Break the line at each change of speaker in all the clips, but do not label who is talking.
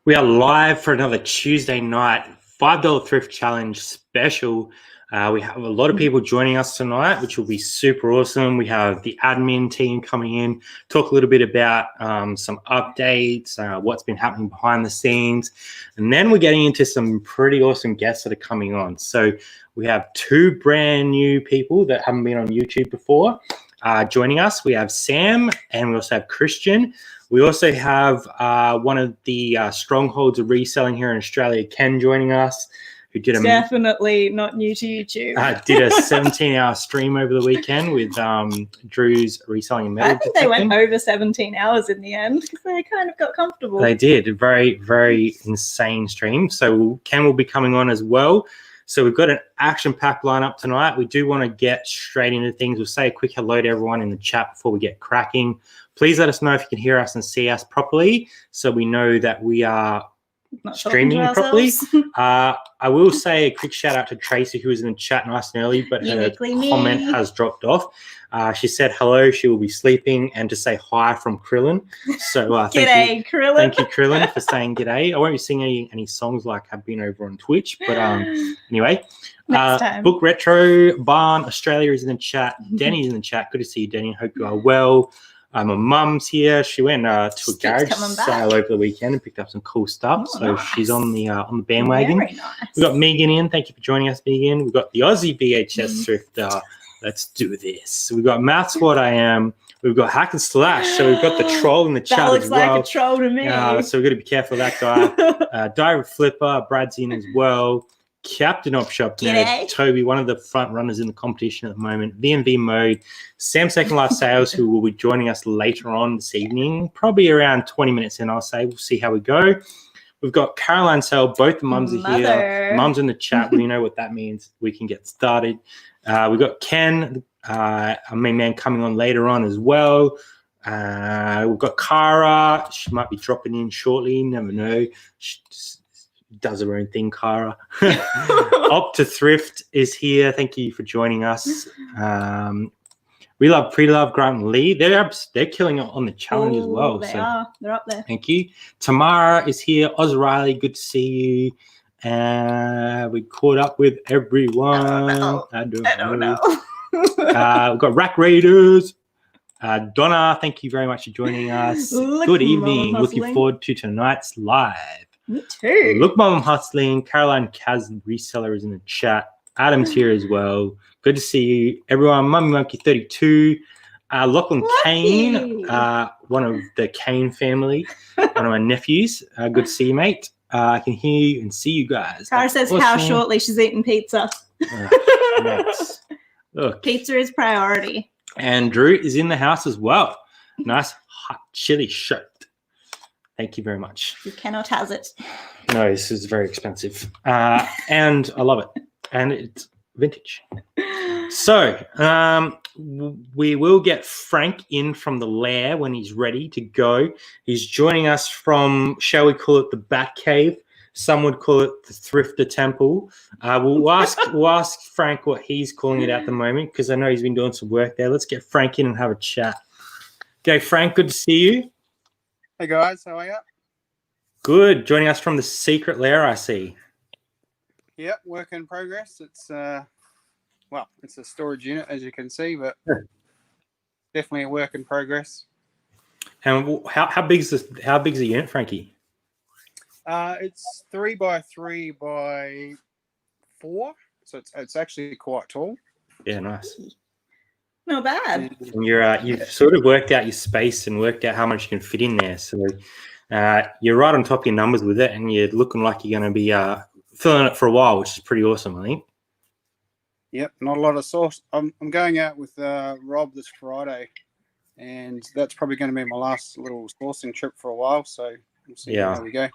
We are live for another Tuesday night $5 thrift challenge special. We have a lot of people joining us tonight, which will be super awesome. We have the admin team coming in, talk a little bit about some updates, what's been happening behind the scenes. And then we're getting into some pretty awesome guests that are coming on. So we have two brand new people that haven't been on YouTube before joining us. We have Sam and we also have Christian. We also have one of the strongholds of reselling here in Australia, Kain, joining us, who did
definitely not new to YouTube.
Did a 17-hour stream over the weekend with Drew's reselling and metal
I think they went over 17 hours in the end because they kind of got comfortable.
They did. A very, very insane stream. So Kain will be coming on as well. So we've got an action-packed lineup tonight. We do want to get straight into things. We'll say a quick hello to everyone in the chat before we get cracking. Please let us know if you can hear us and see us properly so we know that we are
not
streaming properly. I will say a quick shout out to Tracy, who was in the chat nice and early, but her comment has dropped off. She said hello, she will be sleeping, and to say hi from Krillin. So
g'day, Krillin.
Thank you, Krillin, for saying g'day. I won't be singing any songs like I've been over on Twitch, but anyway.
Next time.
Book Retro Barn Australia is in the chat. Denny's in the chat. Good to see you, Denny. Hope you are well. My mum's here. She went to a garage sale over the weekend and picked up some cool stuff. So
nice.
She's on the bandwagon.
Very nice.
We've got Megan in. Thank you for joining us, Megan. We've got the Aussie VHS Thrifter. Let's do this. We've got Matt's What I Am. We've got Hack and Slash. So we've got the troll in the chat as well.
That looks like a troll to me.
So we've got to be careful of that guy. Diary Flipper. Brad's in as well. Captain Op Shop, Toby, one of the front runners in the competition at the moment. VMV Mode, Sam Second Life Sales, who will be joining us later on this evening, probably around 20 minutes in, I'll say. We'll see how we go. We've got Caroline Searle, both the mums are here. Mum's in the chat. We know what that means. We can get started. We've got Ken, our main man, coming on later on as well. We've got Cara. She might be dropping in shortly. Never know. She does her own thing, Cara. Up to Thrift is here. Thank you for joining us. We love Pre-Love, Grant and Lee. They're killing it on the challenge as well.
They are. They're up there.
Thank you. Tamara is here. Oz Riley, good to see you. We caught up with everyone. I don't know. We've got Rack Raiders. Donna, thank you very much for joining us. Good evening. Looking forward to tonight's live.
Me too.
Look, Mom, I'm hustling. Caroline Kaz, Reseller, is in the chat. Adam's here as well. Good to see you, everyone. Mummy Monkey 32. Lachlan Kain, one of the Kain family, one of my nephews. Good to see you, mate. I can hear you and see you guys.
Cara says how shortly she's eating pizza.
Nice. Look.
Pizza is priority.
And Drew is in the house as well. Nice hot chili shirt. Thank you very much.
You cannot has it.
No, this is very expensive. And I love it. And it's vintage. So we will get Frank in from the lair when he's ready to go. He's joining us from, shall we call it the Bat Cave? Some would call it the Thrifter Temple. We'll ask Frank what he's calling it at the moment because I know he's been doing some work there. Let's get Frank in and have a chat. Okay, Frank, good to see you.
Hey guys, how are you?
Good. Joining us from the secret lair, I see.
Yep, work in progress. It's it's a storage unit as you can see, but definitely a work in progress.
And how big's the unit, Frankie?
It's 3 by 3 by 4, so it's actually quite tall.
Yeah, nice.
Not bad.
And you've sort of worked out your space and worked out how much you can fit in there. So you're right on top of your numbers with it, and you're looking like you're going to be filling it for a while, which is pretty awesome, I think.
Yep, not a lot of sauce. I'm going out with Rob this Friday, and that's probably going to be my last little sourcing trip for a while. So we'll see how we go.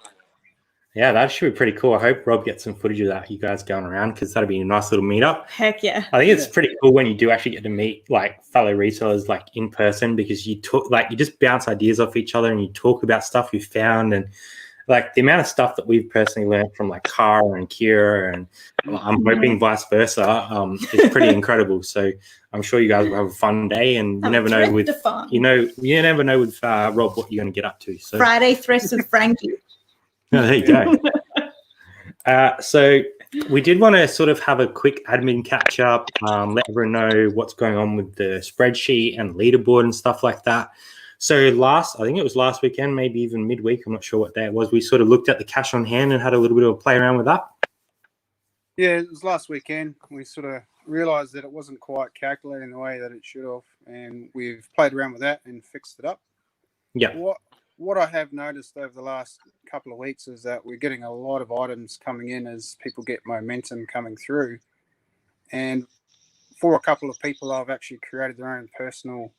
Yeah,
that should be pretty cool. I hope Rob gets some footage of that, you guys going around, because that'd be a nice little meetup.
Heck yeah.
I think it's pretty cool when you do actually get to meet like fellow resellers like in person, because you talk, like you just bounce ideas off each other and you talk about stuff you found, and like the amount of stuff that we've personally learned from like Cara and Kira, and I'm hoping vice versa, is pretty incredible. So I'm sure you guys will have a fun day, and you never know with
fun.
you never know with Rob what you're going to get up to. So
Friday thrifts with Frankie.
Oh, there you go. So we did want to sort of have a quick admin catch up, let everyone know what's going on with the spreadsheet and leaderboard and stuff like that. So I think it was last weekend, maybe even midweek, I'm not sure what day it was, we sort of looked at the cash on hand and had a little bit of a play around with that.
Yeah, it was last weekend. We sort of realised that it wasn't quite calculating the way that it should have, and we've played around with that and fixed it up.
Yeah.
What I have noticed over the last couple of weeks is that we're getting a lot of items coming in as people get momentum coming through. And for a couple of people, I've actually created their own personal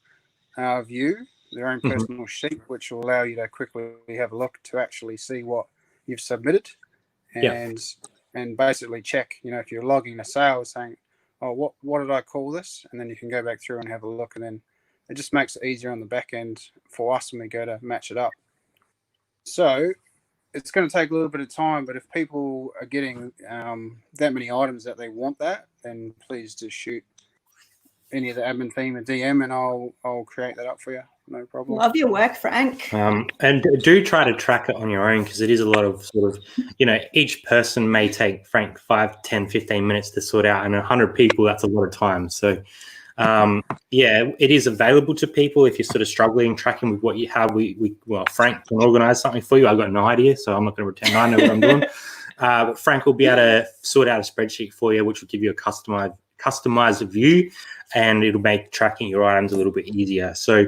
view, their own personal sheet, which will allow you to quickly have a look to actually see what you've submitted and basically check, if you're logging a sale saying, oh, what did I call this? And then you can go back through and have a look, and then it just makes it easier on the back end for us when we go to match it up. So it's going to take a little bit of time, but if people are getting that many items that they want that, then please just shoot any of the admin team a DM and I'll create that up for you. No problem.
Love your work, Frank.
And do try to track it on your own, because it is a lot of sort of, each person may take Frank 5, 10, 15 minutes to sort out, and 100 people, that's a lot of time. So it is available to people if you're sort of struggling tracking with what you have. Frank can organize something for you. I've got no idea, so I'm not going to pretend I know what I'm doing. But Frank will be able to sort out a spreadsheet for you, which will give you a customized view, and it'll make tracking your items a little bit easier. So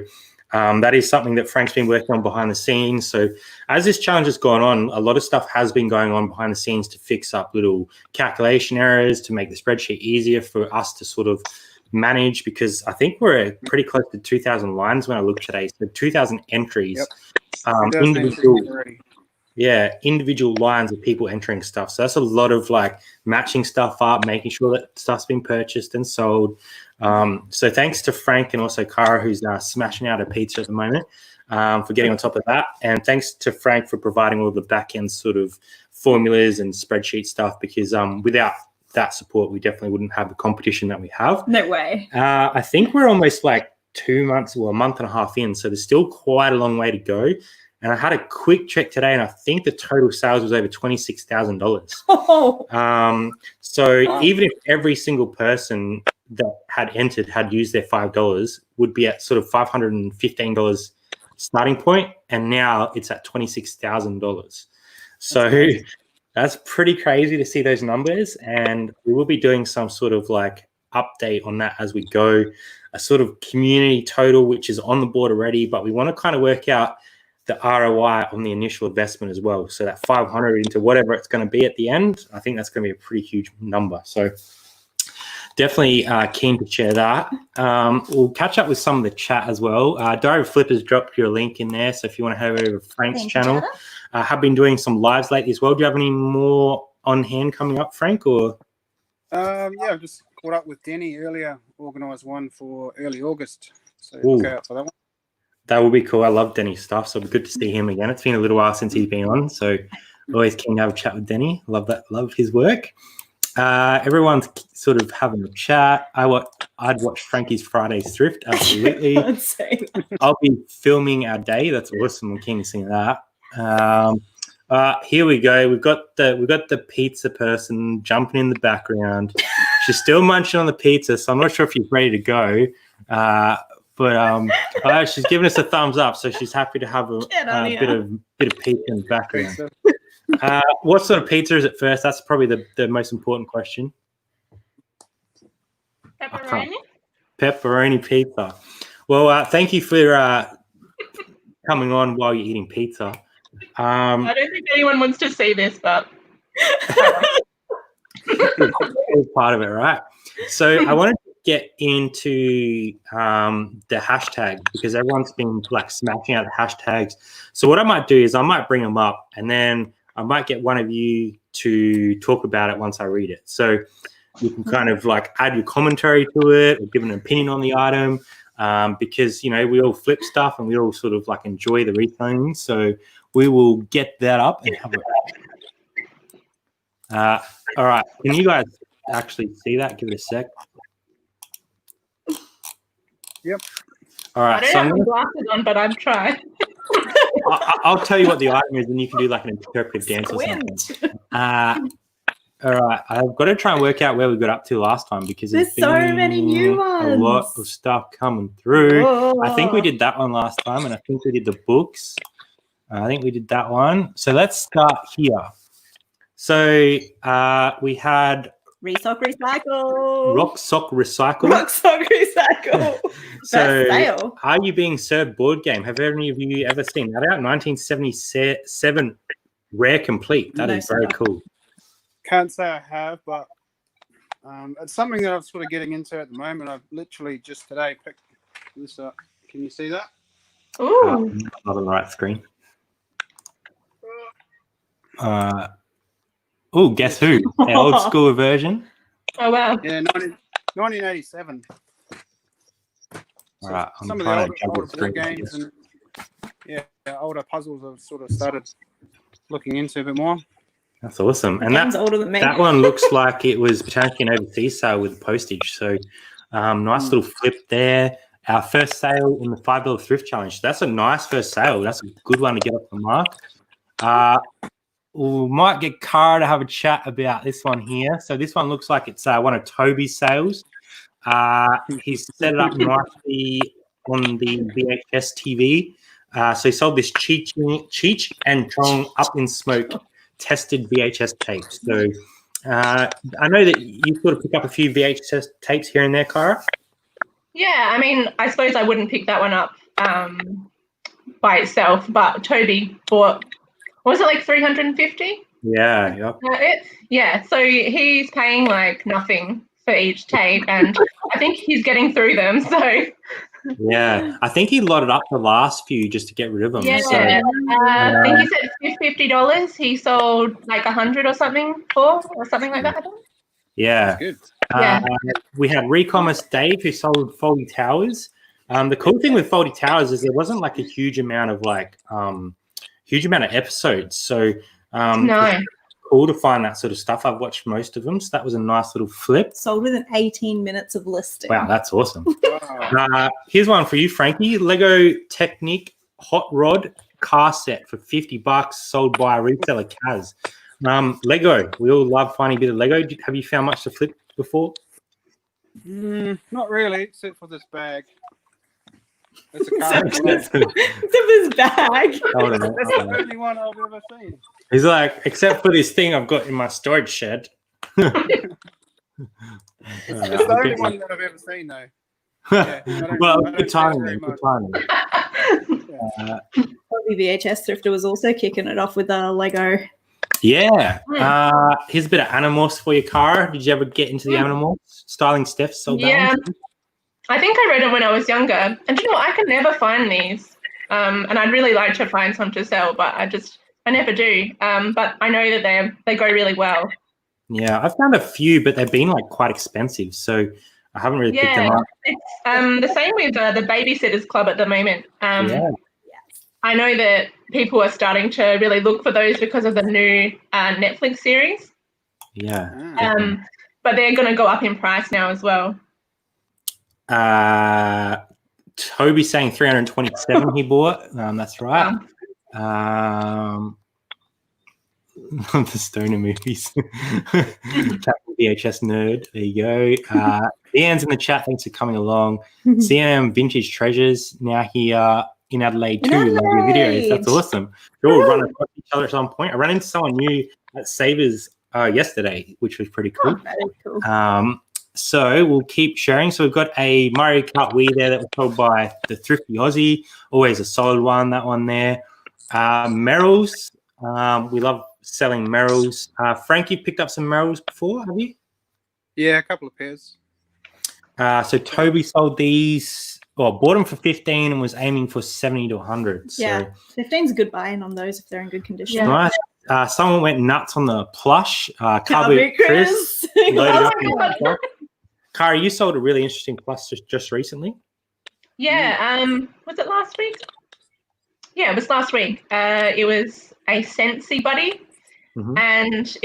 that is something that Frank's been working on behind the scenes. So as this challenge has gone on, a lot of stuff has been going on behind the scenes to fix up little calculation errors, to make the spreadsheet easier for us to sort of manage, because I think we're at pretty close to 2,000 lines when I looked today. So 2,000 entries.
Yep.
Individual lines of people entering stuff. So that's a lot of matching stuff up, making sure that stuff's been purchased and sold. So thanks to Frank and also Cara, who's smashing out a pizza at the moment, for getting on top of that. And thanks to Frank for providing all the back end sort of formulas and spreadsheet stuff, because without that support, we definitely wouldn't have the competition that we have.
No way.
I think we're almost 2 months or a month and a half in, so there's still quite a long way to go. And I had a quick check today, and I think the total sales was over $26,000.
Oh.
So even if every single person that had entered had used their $5, would be at sort of $515 starting point, and now it's at $26,000. So that's pretty crazy to see those numbers, and we will be doing some sort of update on that as we go, a sort of community total, which is on the board already, but we want to kind of work out the ROI on the initial investment as well. So that 500 into whatever it's going to be at the end, I think that's going to be a pretty huge number. So definitely keen to share that. We'll catch up with some of the chat as well. Diary of Flippers dropped your link in there, so if you want to head over to Frank's channel. Have been doing some lives lately as well. Do you have any more on hand coming up, Frank? Or
I've just caught up with Denny earlier, organised one for early August. So look out for that one.
That will be cool. I love Denny's stuff, so it'll be good to see him again. It's been a little while since he's been on, so always keen to have a chat with Denny. Love his work. Everyone's sort of having a chat. I'd watch Frankie's Friday's Thrift, absolutely. I'll be filming our day. That's awesome. I'm keen to see that. Here we go. We've got the pizza person jumping in the background. She's still munching on the pizza, so I'm not sure if she's ready to go. But she's giving us a thumbs up, so she's happy to have a bit of pizza in the background. What sort of pizza is it first? That's probably the most important question. Pepperoni pizza. Well, thank you for coming on while you're eating pizza.
I don't think anyone wants to see this, but
it's part of it, right? So I wanted to get into the hashtag, because everyone's been smashing out the hashtags. So what I might do is I might bring them up, and then I might get one of you to talk about it once I read it. So you can kind of add your commentary to it or give an opinion on the item, because we all flip stuff and we all sort of enjoy the reselling. So we will get that up and have it. All right. Can you guys actually see that? Give it a sec.
Yep.
All right,
I don't
so
have my glasses on, but I'm trying.
I'll tell you what the item is, and you can do like an interpretive dance or something.
Squint.
All right, I've got to try and work out where we got up to last time because
There's so many new
a lot
ones.
of stuff coming through.
Whoa.
I think we did that one last time, and I think we did the books. I think we did that one. So let's start here. So we had
Resock Recycle.
Rock Sock Recycle.
Rock Sock Recycle.
So,
Sale.
Are You Being Served board game? Have any of you ever seen that out? 1977, rare complete. That is very cool.
Can't say I have, but it's something that I'm sort of getting into at the moment. I've literally just today picked this up. Can you see that?
Ooh.
Not on the right screen. Oh, guess who? Our old school version.
Oh, wow.
Yeah, 1987.
All right, I'm
some of
trying
the
to juggle
older board
screens.
games and older puzzles I've sort of started looking into a bit more.
That's awesome. And
Game's older than me.
that one looks like it was potentially an overseas sale with Postage. So nice little flip there. Our first sale in the $5 thrift challenge. That's a nice first sale. That's a good one to get off the mark. We might get Cara to have a chat about this one here. So this one looks like it's one of Toby's sales. He's set it up nicely on the VHS TV. So he sold this Cheech and Chong Up in Smoke tested VHS tapes. So I know that you sort of pick up a few VHS tapes here and there, Cara.
Yeah, I mean, I suppose I wouldn't pick that one up by itself, but Toby bought, was it like 350?
Yeah, yep.
Yeah, so he's paying like nothing for each tape, and I think he's getting through them. So
yeah, I think he lotted up the last few just to get rid of them.
yeah,
So,
I think he said $50. He sold like 100 or something or something like that. I think.
yeah.
Good.
Yeah.
We had Recommerce Dave who sold Faulty Towers. The cool thing with Faulty Towers is there wasn't like a huge amount of episodes. So
No.
it's cool to find that sort of stuff. I've watched most of them, so that was a nice little flip.
Sold within 18 minutes of listing.
Wow, that's awesome.
Wow.
Here's one for you, Frankie. Lego Technic Hot Rod car set for $50, sold by a reseller, Kaz. Lego, we all love finding a bit of Lego. Have you found much to flip before?
Not really, except for this bag. It's a
Except
car.
Except this bag.
Hold on.
That's the only one I've ever seen.
He's like, except for this thing I've got in my storage shed.
It's the only one that I've ever seen, though. Yeah,
Well,
I don't
good timing.
very
Good
much.
timing.
Probably VHS Thrifter was also kicking it off with a Lego.
Yeah. Here's a bit of Animorphs for your car. Did you ever get into the Animorphs? Styling Steph sold that
Yeah.
one?
I think I read them when I was younger. And you know what? I can never find these. And I'd really like to find some to sell, but I never do. But I know that they go really well.
Yeah, I've found a few, but they've been like quite expensive. So I haven't really picked them
Yeah.
up.
It's the same with the Babysitters Club at the moment.
Yeah.
I know that people are starting to really look for those because of the new Netflix series.
Yeah.
But they're going to go up in price now as well.
Toby saying 327 he bought. That's right. The Stoner movies. VHS nerd. There you go. Ian's in the chat. Thanks for coming along. CM Vintage Treasures now here in Adelaide too. Love your videos. That's awesome. You're all running across each other at some point. I ran into someone new at Savers yesterday, which was pretty cool.
That is cool.
So we'll keep sharing. So we've got a Mario Kart Wii there that was sold by the Thrifty Aussie. Always a solid one, that one there. Merrills. We love selling Merrills. Frank, you picked up some Merrills before, have you?
Yeah, a couple of pairs.
So Toby sold these, bought them for 15 and was aiming for 70 to 100. So
Yeah, 15's a good buy-in on those if they're in good condition.
Yeah.
nice. Someone went nuts on the plush.
Cowboy Chris.
loaded
Oh
up
my
in
God.
the stock. Cara, you sold a really interesting plush just recently.
Yeah. Was it last week? Yeah, it was last week. It was a Scentsy buddy.
Mhm.
And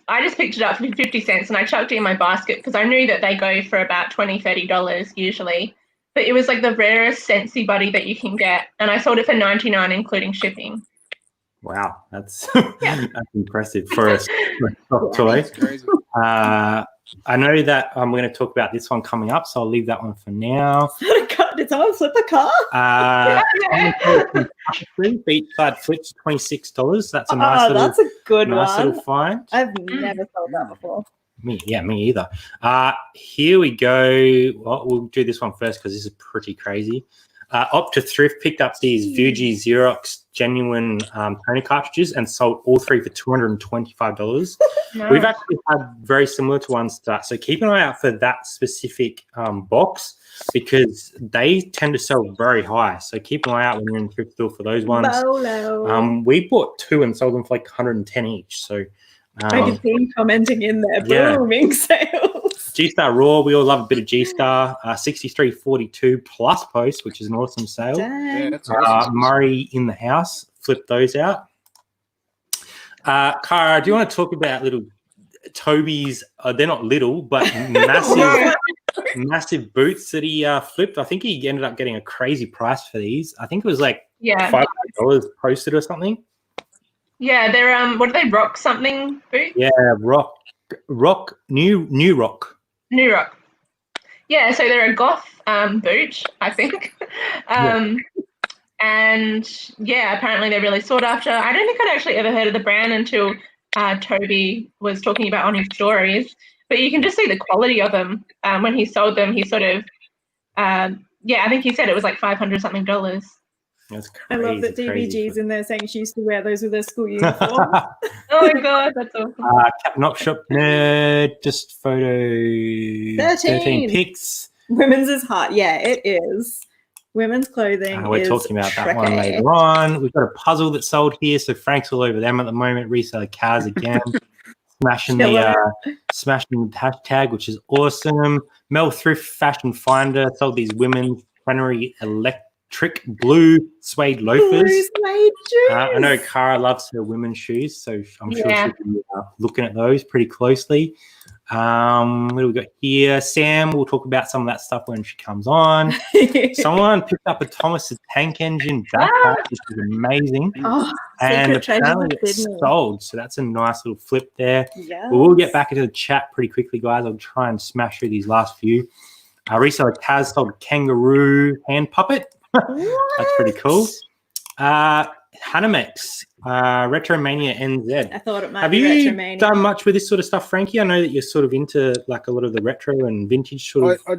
I just picked it up for 50 cents and I chucked it in my basket because I knew that they go for about $20, $30 usually. but it was like the rarest Scentsy buddy that you can get, and I sold it for $99 including shipping.
Wow, that's that's impressive for a soft toy.
That's crazy.
I know that we're going to talk about this one coming up, so I'll leave that one for now.
Did someone flip a car?
Beachside flips $26. That's a nice little.
That's a good
nice
one.
little find.
I've never sold that before.
Me either. Here we go. Well, we'll do this one first because this is pretty crazy. Opta Thrift picked up these Fuji Xerox genuine toner cartridges and sold all three for $225.
No.
We've actually had very similar to ones to that, so keep an eye out for that specific box because they tend to sell very high. So keep an eye out when you're in the thrift store for those ones.
Bolo.
We bought two and sold them for like 110 each. So
I can see him commenting in there, booming sales.
G-Star Raw, we all love a bit of G-Star. 63.42 plus post, which is an awesome sale.
Dang.
Yeah, that's awesome.
Murray in the house, flip those out. Cara, do you want to talk about little Toby's? They're not little, but massive boots that he flipped. I think he ended up getting a crazy price for these. I think it was like $500 posted or something.
Yeah, they're what are they? Rock something boots?
Yeah, New Rock.
New Rock. Yeah, so they're a goth boot, I think. And yeah, apparently they're really sought after. I don't think I'd actually ever heard of the brand until Toby was talking about on his stories. But you can just see the quality of them. When he sold them, he sort of, I think he said it was like $500 something.
That's crazy.
I love that DBG's in there saying she used to wear those with her school uniform.
Oh my God, that's awesome.
Captain Op Shop Nerd, just photo 13 pics.
Women's is hot. Yeah, it is. Women's clothing
We're
is
talking about that one
tricky.
later on. We've got a puzzle that's sold here, so Frank's all over them at the moment. Reseller cars again. Smashing the hashtag, which is awesome. Mel Thrift Fashion Finder sold these women's plenary electric blue suede loafers. I know Cara loves her women's shoes, so I'm sure she'll be looking at those pretty closely. What do we got here? Sam, we'll talk about some of that stuff when she comes on. Someone picked up a Thomas the Tank Engine backpack, which is amazing. And apparently it's sold, so that's a nice little flip there.
Yes.
We'll get back into the chat pretty quickly, guys. I'll try and smash through these last few. Reseller Kaz sold a kangaroo hand puppet. That's pretty cool. Hanamex, Retromania NZ.
I thought it might
Have
be
you
Retromania.
done much with this sort of stuff, Frankie? I know that you're sort of into like a lot of the retro and vintage sort of.
I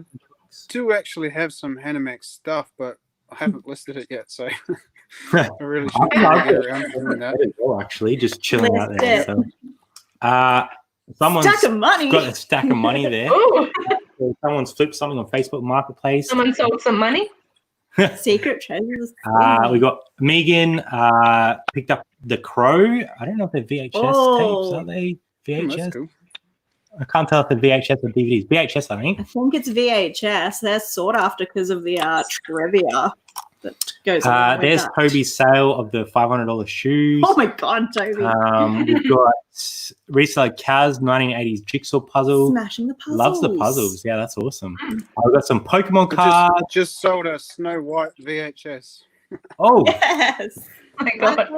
do actually have some Hanamex stuff, but I haven't listed it yet, so I really should get around to doing that.
Actually, just chilling out there.
List
So, someone's
Stack of money.
got a stack of money there.
Ooh,
Someone's flipped something on Facebook Marketplace.
someone sold some money.
Secret treasures.
We got Megan picked up The Crow. I don't know if they're VHS tapes. Are they VHS?
That's cool.
I can't tell if they're VHS or DVDs. VHS, I think.
I think it's VHS. They're sought after because of the trivia that goes along with
There's
that.
Toby's sale of the $500 shoes.
Oh my God, Toby.
We've got Reseller Kaz 1980s jigsaw puzzle.
Smashing the puzzles.
Loves the puzzles. Yeah, that's awesome. I've got some Pokemon cards.
Just sold a Snow White VHS.
Oh,
Yes.
Oh my God.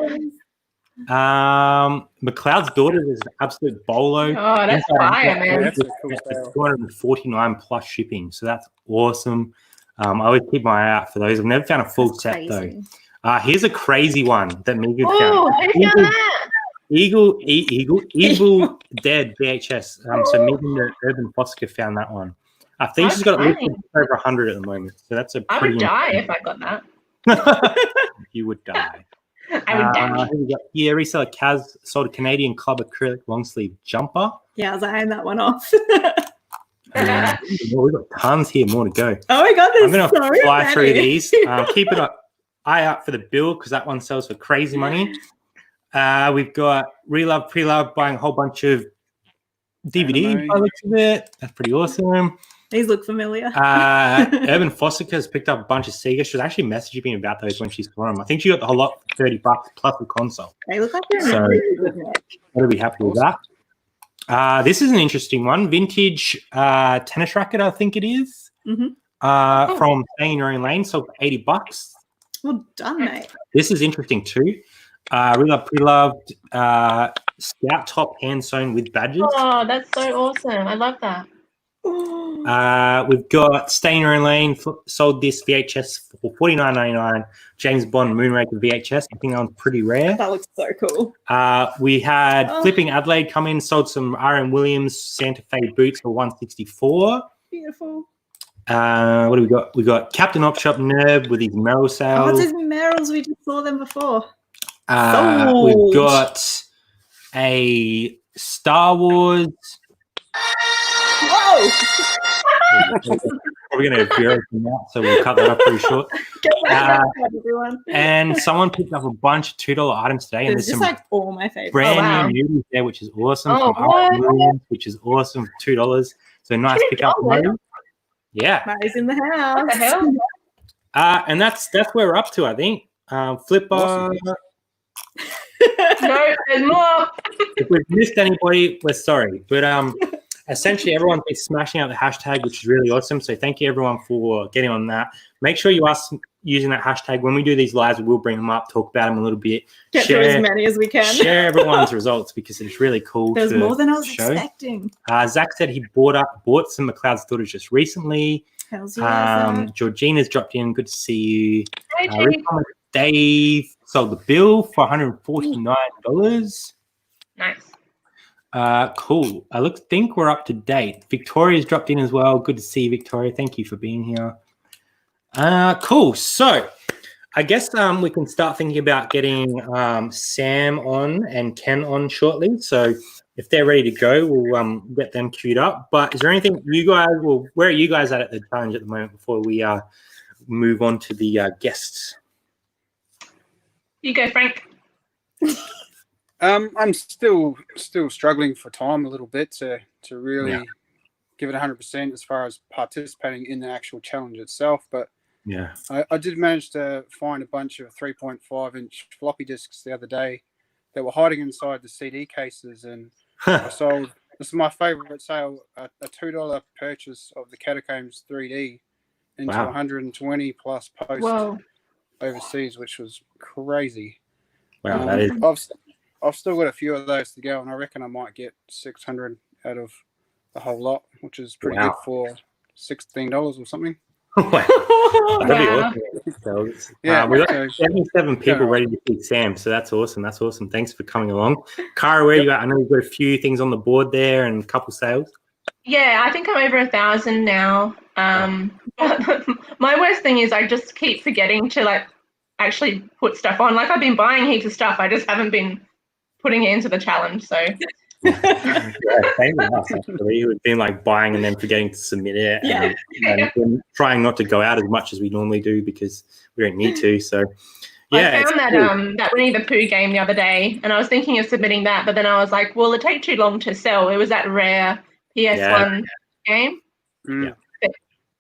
McLeod's Daughter is an absolute bolo.
Oh, that's fire, man.
That's a cool sale.
249 plus shipping, so that's awesome. I always keep my eye out for those. I've never found a full
That's
set
crazy.
though. Here's a crazy one that Megan
Oh,
found.
who found that?
Evil Dead VHS. So Megan the Urban Foster found that one. I think she's got it listed over 100 at the moment. So that's a
I
pretty.
would die if I got that.
You would die.
I would die.
Here we go. Yeah, Reseller Kaz sold a Canadian Club acrylic long sleeve jumper.
Yeah, I was eyeing that one off.
We've got tons here, more to go.
Oh my God,
I'm going to
so
fly
many.
through these. Keep an eye out for the bill because that one sells for crazy money. We've got Relove, Pre-Love buying a whole bunch of DVD by the looks of it. That's pretty awesome.
These look familiar.
Urban Fossica has picked up a bunch of Sega. She was actually messaging me about those when she saw them. I think she got the whole lot for $30 plus the console.
They look like they're in
So-
a really good nick.
Gotta be happy with that. This is an interesting one. Vintage tennis racket, I think it is.
Mhm.
from Staying in Your Own Lane, sold for $80.
Well done, mate.
This is interesting too. Really loved Scout top hand sewn with badges.
Oh, that's so awesome. I love that.
We've got Stay in Your Own Lane, sold this VHS for $49.99. James Bond Moonraker VHS. I think that one's pretty rare.
That looks so cool.
We had Flipping Adelaide come in, sold some R.M. Williams Santa Fe boots for $164.
Beautiful.
What do we got? We got Captain Op Shop Nerd with his Merrill
Oh,
sales.
what's his Merrills? We just saw them before.
We've got a Star Wars.
Whoa!
Probably going to veer from that, so we'll cut that off pretty short.
Everyone.
And someone picked up a bunch of $2 items today, and
There's
there's
just
some
like all my favorites.
brand new movies there, which is awesome.
Oh,
From R.M. Williams, which is awesome, $2. So nice pick up.
$2?
Yeah.
Mary's in the house.
What the hell?
And that's where we're up to, I think. Flipper.
Awesome.
No, there's more.
If we've missed anybody, we're sorry. But essentially, everyone's been smashing out the hashtag, which is really awesome. So thank you, everyone, for getting on that. Make sure you are using that hashtag. When we do these lives, we'll bring them up, talk about them a little bit.
Get through as many as we can.
Share everyone's results because it's really cool.
There's more than I was
show.
Expecting.
Zach said he bought some McLeod's daughters just recently.
How's yours?
Georgina's dropped in. Good to see you.
Hey, Judy.
Dave sold the bill for $149.
Nice.
Cool. I think we're up to date. Victoria's dropped in as well. Good to see you, Victoria. Thank you for being here. Cool. So I guess we can start thinking about getting Sam on and Ken on shortly. So if they're ready to go, we'll get them queued up. But is there anything you guys, where are you guys at the challenge at the moment before we move on to the guests?
You go, Frank.
I'm still struggling for time a little bit to really give it 100% as far as participating in the actual challenge itself. But
yeah,
I did manage to find a bunch of 3.5-inch floppy disks the other day that were hiding inside the CD cases, and I sold. This is my favorite sale: a $2 purchase of the Catacombs 3D into 120 plus posts overseas, which was crazy.
Wow, that is.
I've still got a few of those to go, and I reckon I might get 600 out of the whole lot, which is pretty good for $16 or something.
Wow. That'd be awesome. So, we've got 77 people ready to see Sam, so that's awesome. That's awesome. Thanks for coming along. Cara, where are you at? I know you've got a few things on the board there and a couple sales.
Yeah, I think I'm over 1,000 now. My worst thing is I just keep forgetting to actually put stuff on. I've been buying heaps of stuff. I just haven't been putting it into the challenge. So
yeah, same with us actually. We've been buying and then forgetting to submit it, and trying not to go out as much as we normally do because we don't need to. So yeah,
I found that Winnie the Pooh game the other day, and I was thinking of submitting that, but then I was like, well, it take too long to sell. It was that rare PS1 game.
Yeah.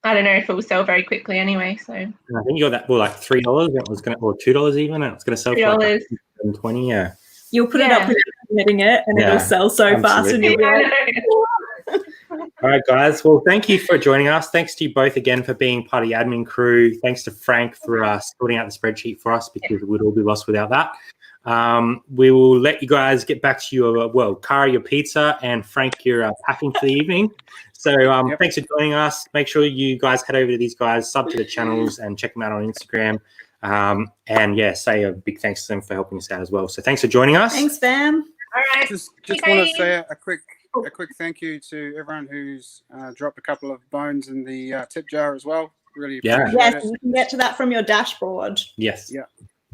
I don't know if it will sell very quickly anyway. So
I think you got that for $3. It was or $2 even, and it's going to sell
$3.
for $7.20. Yeah.
You'll put it up when you're submitting it, and it'll sell so fast, and you'll be like,
all right, guys. Well, thank you for joining us. Thanks to you both again for being part of the admin crew. Thanks to Frank for sorting out the spreadsheet for us because we'd all be lost without that. We will let you guys get back to your, Cara, your pizza, and Frank, your packing for the evening. So thanks for joining us. Make sure you guys head over to these guys, sub to the channels, and check them out on Instagram. And say a big thanks to them for helping us out as well. So thanks for joining us.
Thanks, fam.
All right.
Just want to say a quick thank you to everyone who's dropped a couple of bones in the tip jar as well. Really appreciate it.
Yes, you can get to that from your dashboard.
Yes.
Yeah.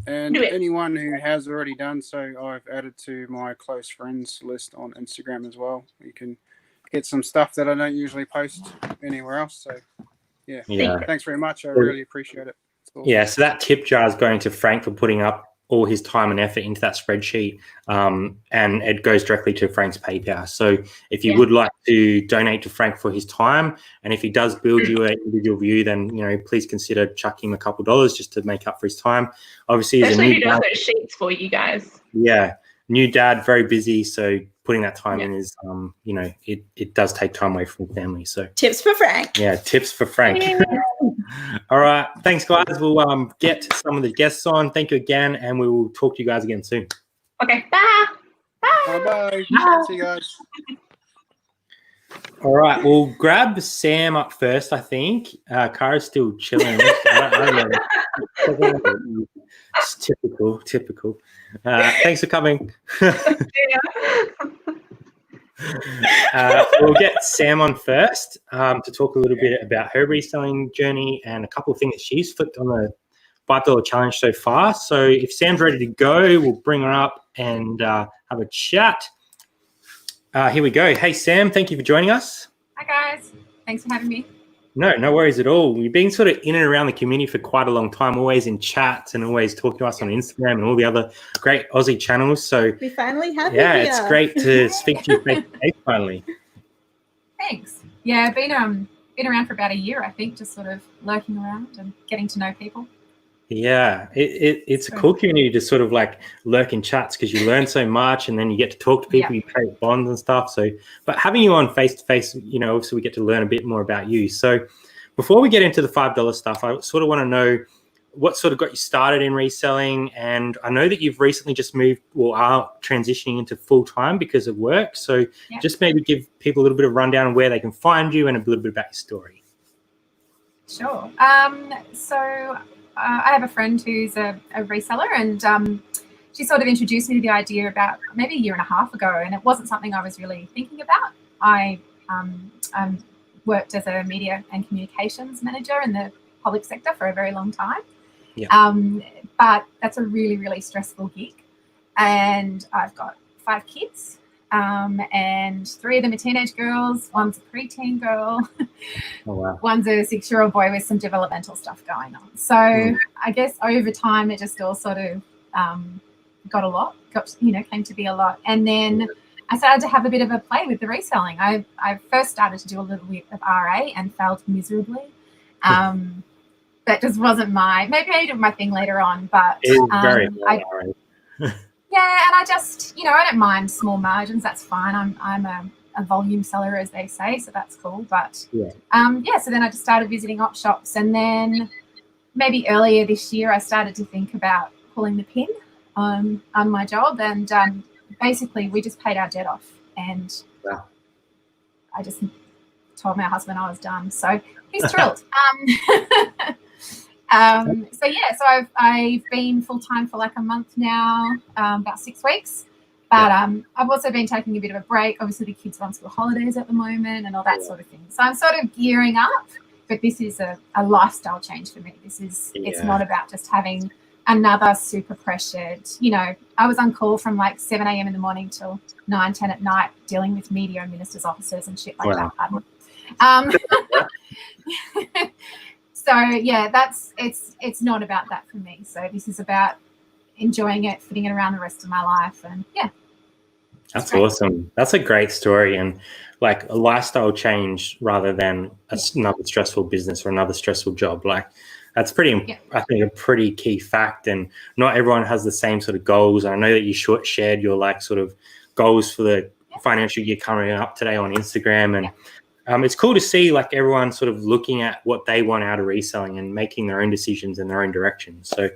And anyone who has already done so, I've added to my close friends list on Instagram as well. You can get some stuff that I don't usually post anywhere else. So thanks very much. I really appreciate it. Awesome.
Yeah, so that tip jar is going to Frank for putting up all his time and effort into that spreadsheet, and it goes directly to Frank's PayPal. So if you would like to donate to Frank for his time, and if he does build you an individual view, then please consider chucking him a couple $, just to make up for his time. Obviously,
especially if he does those sheets for you guys.
Yeah, new dad, very busy, so putting that time in is, it does take time away from family. So
tips for Frank.
Yeah, tips for Frank. All right. Thanks, guys. We'll get some of the guests on. Thank you again, and we will talk to you guys again soon.
Okay, bye. Bye.
Bye. See you guys.
All right. We'll grab Sam up first, I think. Kara's still chilling. I don't know. It's typical. Thanks for coming. We'll get Sam on first to talk a little bit about her reselling journey and a couple of things that she's flipped on the $5 challenge so far. So if Sam's ready to go, we'll bring her up and have a chat. Here we go. Hey, Sam, thank you for joining us.
Hi, guys. Thanks for having me.
No worries at all. You've been sort of in and around the community for quite a long time, always in chats and always talking to us on Instagram and all the other great Aussie channels. So
We finally have you
yeah,
here.
it's great to speak to you face to face finally.
Thanks. Yeah, I've been around for about a year, I think, just sort of lurking around and getting to know people.
Yeah, it's a cool community to sort of like lurk in chats because you learn so much and then you get to talk to people, you create bonds and stuff. So, but having you on face to face, you know, obviously we get to learn a bit more about you. So before we get into the $5 stuff, I sort of want to know what sort of got you started in reselling. And I know that you've recently just moved or are transitioning into full time because of work. So just maybe give people a little bit of rundown on where they can find you and a little bit about your story.
Sure. I have a friend who's a reseller, and she sort of introduced me to the idea about maybe a year and a half ago, and it wasn't something I was really thinking about. I worked as a media and communications manager in the public sector for a very long time. Yeah. But that's a really, really stressful gig. And I've got 5 kids, and 3 of them are teenage girls. One's a preteen girl.
Oh, wow.
One's a 6-year-old boy with some developmental stuff going on. So I guess over time it just all sort of came to be a lot. And then I started to have a bit of a play with the reselling. I first started to do a little bit of RA and failed miserably. That just wasn't maybe I did my thing later on, but
it is very RA.
Yeah, and I just, I don't mind small margins. That's fine. I'm a volume seller, as they say, so that's cool. But so then I just started visiting op shops, and then maybe earlier this year I started to think about pulling the pin on my job, and basically we just paid our debt off, and I just told my husband I was done. So he's thrilled. So I've been full time for like a month now, about 6 weeks. But I've also been taking a bit of a break. Obviously, the kids are on school holidays at the moment and all that sort of thing. So I'm sort of gearing up. But this is a lifestyle change for me. It's not about just having another super pressured. I was on call from like 7 a.m. in the morning till 9, 10 at night, dealing with media and ministers' offices and shit like that. So yeah, it's not about that for me. So this is about enjoying it, fitting it around the rest of my life, and
that's awesome. That's a great story, and like a lifestyle change rather than another stressful business or another stressful job. Like that's pretty, I think, a pretty key fact. And not everyone has the same sort of goals. I know that you shared your like sort of goals for the financial year coming up today on Instagram, and it's cool to see like everyone sort of looking at what they want out of reselling and making their own decisions in their own direction. So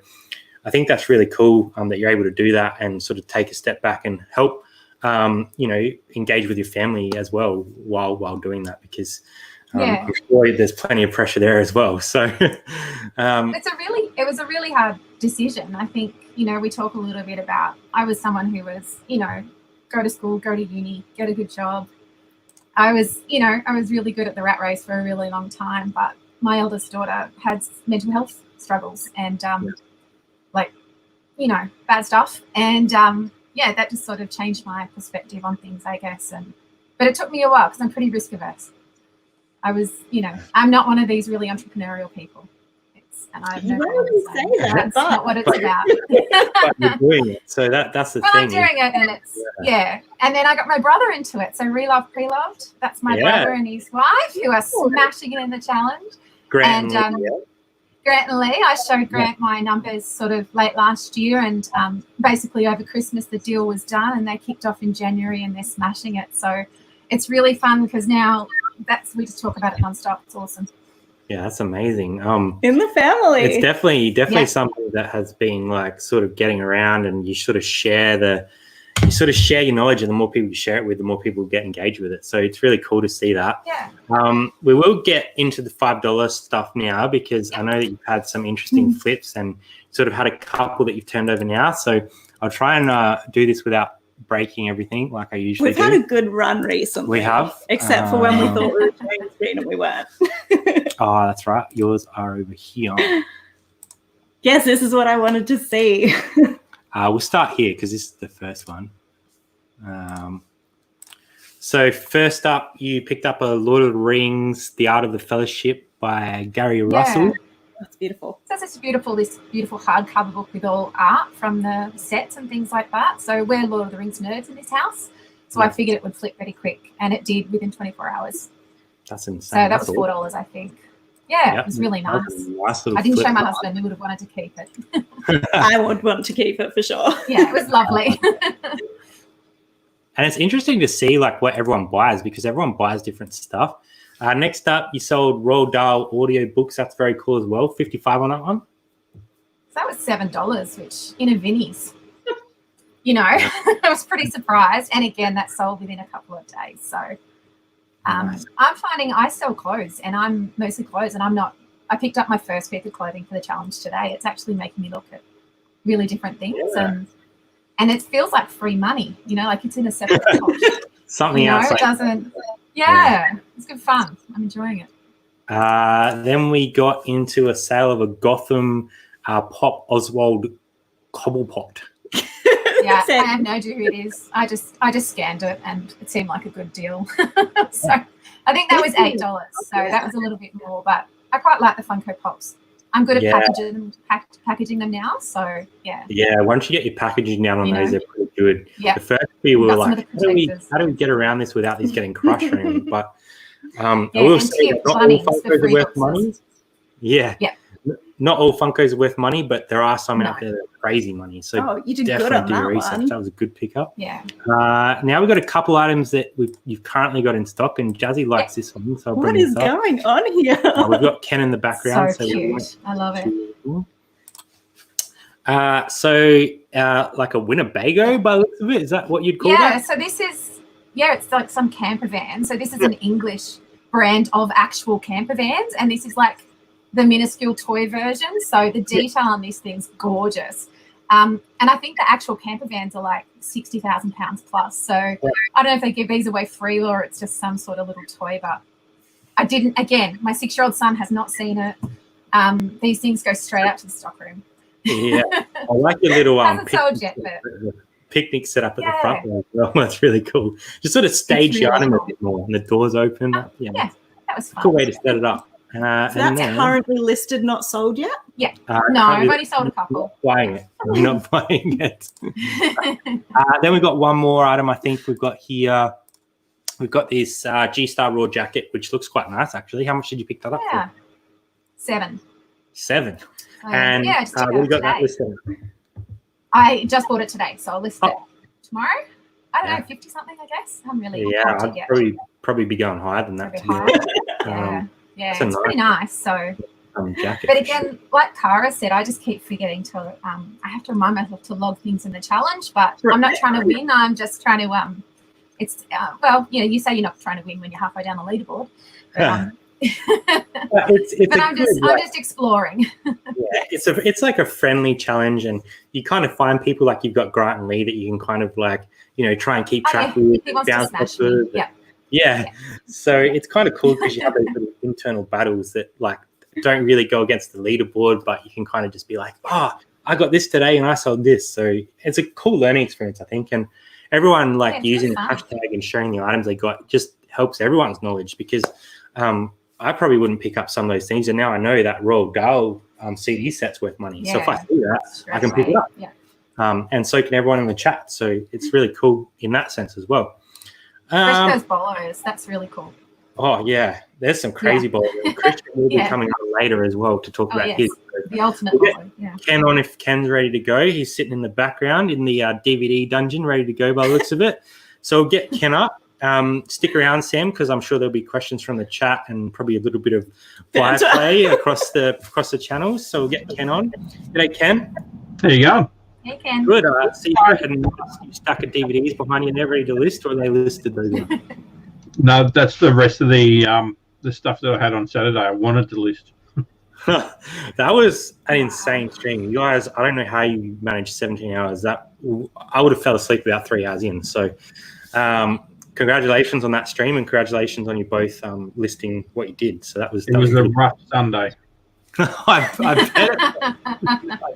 I think that's really cool that you're able to do that and sort of take a step back and help, engage with your family as well while doing that, because I'm sure there's plenty of pressure there as well. So it
was a really hard decision. I think, we talk a little bit about, I was someone who was, go to school, go to uni, get a good job. I was really good at the rat race for a really long time, but my eldest daughter had mental health struggles and, bad stuff. And, that just sort of changed my perspective on things, I guess. But it took me a while because I'm pretty risk averse. I was, I'm not one of these really entrepreneurial people. And I
you don't say that,
that's not what it's about.
But you're doing it, so that's the thing.
I'm doing it, and it's And then I got my brother into it. So Relove Preloved. That's my brother and his wife who are smashing it in the challenge.
Grant and
Lee. I showed Grant my numbers sort of late last year, and basically over Christmas the deal was done, and they kicked off in January, and they're smashing it. So it's really fun because now we just talk about it nonstop. It's awesome.
Yeah, that's amazing.
In the family.
It's definitely
Yeah.
something that has been like sort of getting around, and you sort of share your knowledge, and the more people you share it with, the more people get engaged with it. So it's really cool to see that.
Yeah.
We will get into the $5 stuff now, because I know that you've had some interesting flips and sort of had a couple that you've turned over now. So I'll try and do this without breaking everything like I usually do.
We've had a good run recently.
We have.
Except for when we thought we were sharing the screen and we weren't.
Oh, that's right. Yours are over here.
Yes, this is what I wanted to see.
We'll start here because this is the first one. So first up, you picked up a Lord of the Rings, The Art of the Fellowship by Gary Russell.
That's beautiful.
So it's this beautiful hardcover book with all art from the sets and things like that. So we're Lord of the Rings nerds in this house. So I figured it would flip pretty quick, and it did within 24 hours.
That's insane.
So that was $4, I think. Yeah, it was really nice.
Nice little
I didn't
flip.
show my husband; he would have wanted to keep it.
I would want to keep it for sure.
Yeah, it was lovely.
And it's interesting to see like what everyone buys, because everyone buys different stuff. Next up, you sold Roald Dahl audio books. That's very cool as well. 55 on that one.
So that was $7, which in a Vinnie's. You know, I was pretty surprised. And again, that sold within a couple of days. So
Nice.
I'm finding I sell clothes, and I'm mostly clothes, and I picked up my first piece of clothing for the challenge today. It's actually making me look at really different things.
Yeah.
And it feels like free money, you know, like it's in a separate pot.
Something
You know,
else.
it doesn't. Yeah, it's good fun. I'm enjoying it.
Then we got into a sale of a Gotham Pop Oswald Cobblepot.
Yeah,
Same.
I have no idea who it is. I just scanned it, and it seemed like a good deal. So I think that was $8. So that was a little bit more, but I quite like the Funko Pops. I'm good at
Yeah.
packaging them now. So yeah.
Yeah, once you get your packaging down on
You
those,
know?
they're pretty good.
Yeah.
The first few we were
Got some of
like,
the protectors.
how do we get around this without these getting crushed or anything? But I
Yeah,
will
and
say
tip
that not all
Bunnings for
Funkos are
free
worth
boxes.
money. Yeah.
Yeah.
Not all Funkos are worth money, but there are some out
No.
there that are crazy money. So
Oh, you did good
definitely
on
do your
that
research.
one.
That was a good pickup.
Yeah.
Now we've got a couple items that you've currently got in stock, and Jazzy likes this one, so I'll
What
bring
is
this up.
going on here?
We've got Ken in the background.
So
we
cute.
won't-
I love it.
Like a Winnebago by the looks of it. Is that what you'd call
Yeah,
that?
so this is, it's like some camper van. So this is an English brand of actual camper vans, and this is like the minuscule toy version. So the detail on this thing's gorgeous. And I think the actual camper vans are like £60,000 plus. So I don't know if they give these away free or it's just some sort of little toy, but I didn't, again, my 6-year-old son has not seen it. These things go straight out to the stockroom.
Yeah, I like your little
Hasn't sold yet, but
picnic set up at the
Yeah.
front there as well. That's really cool. Just sort of stage your
really
item a
cool.
bit more, and the doors open.
yeah, that was fun.
Cool way to set it up.
So that's currently listed, not sold yet?
No, I've only sold a couple.
Not buying it. We're not buying it. Then we've got one more item. I think we've got here. We've got this G-Star Raw jacket, which looks quite nice actually. How much did you pick that up
Yeah.
for?
7.
7.
So,
And
yeah, just took
we
it
got that
today.
listed.
I just bought it today, so I'll list it
Oh.
tomorrow. I don't
Yeah.
know, 50 something, I guess. I'm really
Yeah,
pumped
I'd
yet.
probably be going higher than that.
Maybe
To be
higher.
honest.
Yeah,
it's a
it's pretty nice. So,
Jacket.
but again, like Cara said, I just keep forgetting to. I have to remind myself to log things in the challenge, but I'm not trying to win. I'm just trying to. It's well, you say you're not trying to win when you're halfway down the leaderboard. But,
It's
I'm just exploring.
it's like a friendly challenge, and you kind of find people like you've got Grant and Lee that you can kind of like try and keep track with.
He wants to
bounce
smash
off
me.
of. Yeah. So it's kind of cool because you have those little internal battles that like don't really go against the leaderboard, but you can kind of just be like, I got this today and I sold this. So it's a cool learning experience, I think. And everyone like
it's
using the
good fun.
hashtag and sharing the items they got just helps everyone's knowledge, because I probably wouldn't pick up some of those things. And now I know that Roald Dahl CD set's worth money. So if I see that, I can pick it up.
Yeah.
And so can everyone in the chat. So it's really cool in that sense as well.
Especially those bolos. That's really cool.
Oh, yeah. There's some crazy bowls. Christian will be coming on later as well to talk about his.
The ultimate
We'll get
bolo. Yeah.
Ken on if Ken's ready to go. He's sitting in the background in the DVD dungeon ready to go by the looks of it. So we'll get Ken up. Stick around, Sam, because I'm sure there'll be questions from the chat and probably a little bit of fire play across the channels. So we'll get Ken on. G'day, Ken.
There you go.
Hey, Ken.
Good. So you had a stack of DVDs behind you, never ready to list, or they listed those?
No, that's the rest of the stuff that I had on Saturday. I wanted to list.
That was an insane stream. You guys, I don't know how you managed 17 hours. That I would have fell asleep about 3 hours in. So congratulations on that stream, and congratulations on you both listing what you did. So that was
a rough Sunday.
I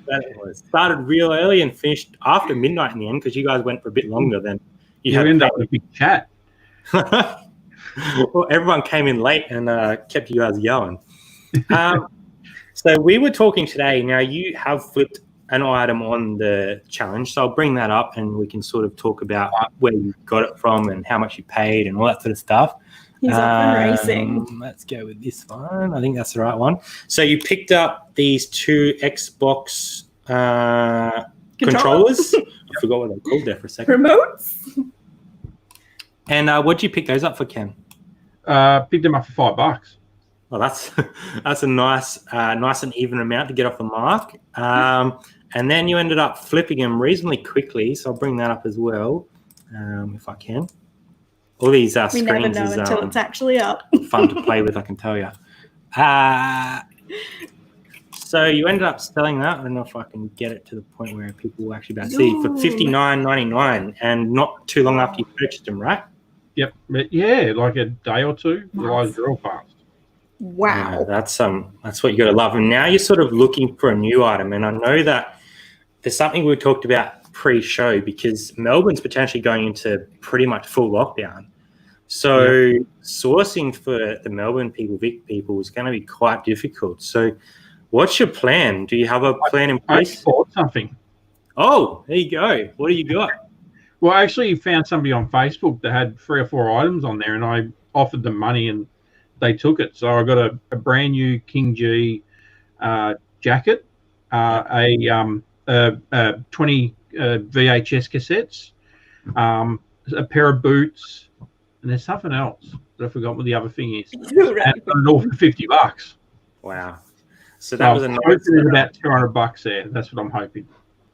bet it was. Started real early and finished after midnight in the end, because you guys went for a bit longer than
you ended up with a big chat.
Well, everyone came in late and kept you guys going. So we were talking today. Now, you have flipped an item on the challenge, so I'll bring that up and we can sort of talk about where you got it from and how much you paid and all that sort of stuff.
He's off and racing.
Let's go with this one. I think that's the right one. So you picked up these 2 Xbox controllers. I forgot what they're called there for a second.
Remotes.
And what'd you pick those up for, Ken?
Picked them up for $5.
Well, that's a nice and even amount to get off the mark. And then you ended up flipping them reasonably quickly, so I'll bring that up as well, if I can. All these
we
screens
never know
is
until it's actually up.
fun to play with, I can tell you. So you ended up selling that. I don't know if I can get it to the point where people will actually be able to see for $59.99, and not too long after you purchased them, right?
Yep. Yeah, like a day or two. Nice. Real fast.
Wow.
That's what you got to love. And now you're sort of looking for a new item, and I know that there's something we talked about pre-show, because Melbourne's potentially going into pretty much full lockdown. So sourcing for the Melbourne people, Vic people, is going to be quite difficult. So what's your plan? Do you have a plan in place?
I bought something.
Oh, there you go. What do you got?
Well, I actually found somebody on Facebook that had 3 or 4 items on there, and I offered them money and they took it. So I got a brand new King G jacket, a 20 VHS cassettes, a pair of boots, and there's something else that I forgot what the other thing is. And I got it all for $50.
Wow. So that was a
nice about $200 there. That's what I'm hoping.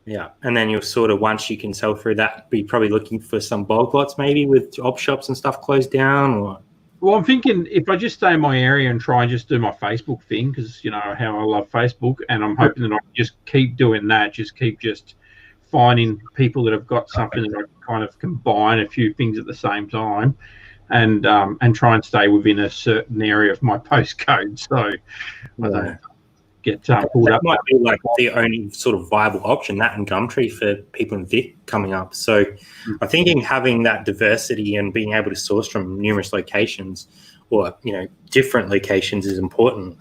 Yeah, and then you'll sort of, once you can sell through that, be probably looking for some bulk lots maybe with op shops and stuff closed down, or.
Well, I'm thinking if I just stay in my area and try and just do my Facebook thing, because you know how I love Facebook, and I'm hoping that I can just keep doing that, just finding people that have got something that I kind of combine a few things at the same time, and try and stay within a certain area of my postcode. So I don't get pulled up.
That might be like the only sort of viable option, that and Gumtree for people in Vic coming up. So I'm thinking having that diversity and being able to source from numerous locations, or different locations, is important.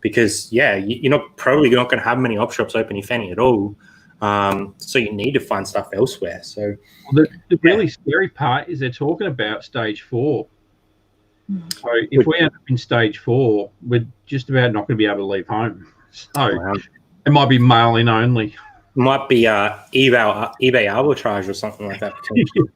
Because you're probably not going to have many op shops open, if any at all. So you need to find stuff elsewhere. So
the really scary part is they're talking about stage 4. So if we end up in stage 4, we're just about not going to be able to leave home. So it might be mail in only.
Might be eBay arbitrage or something like that potentially.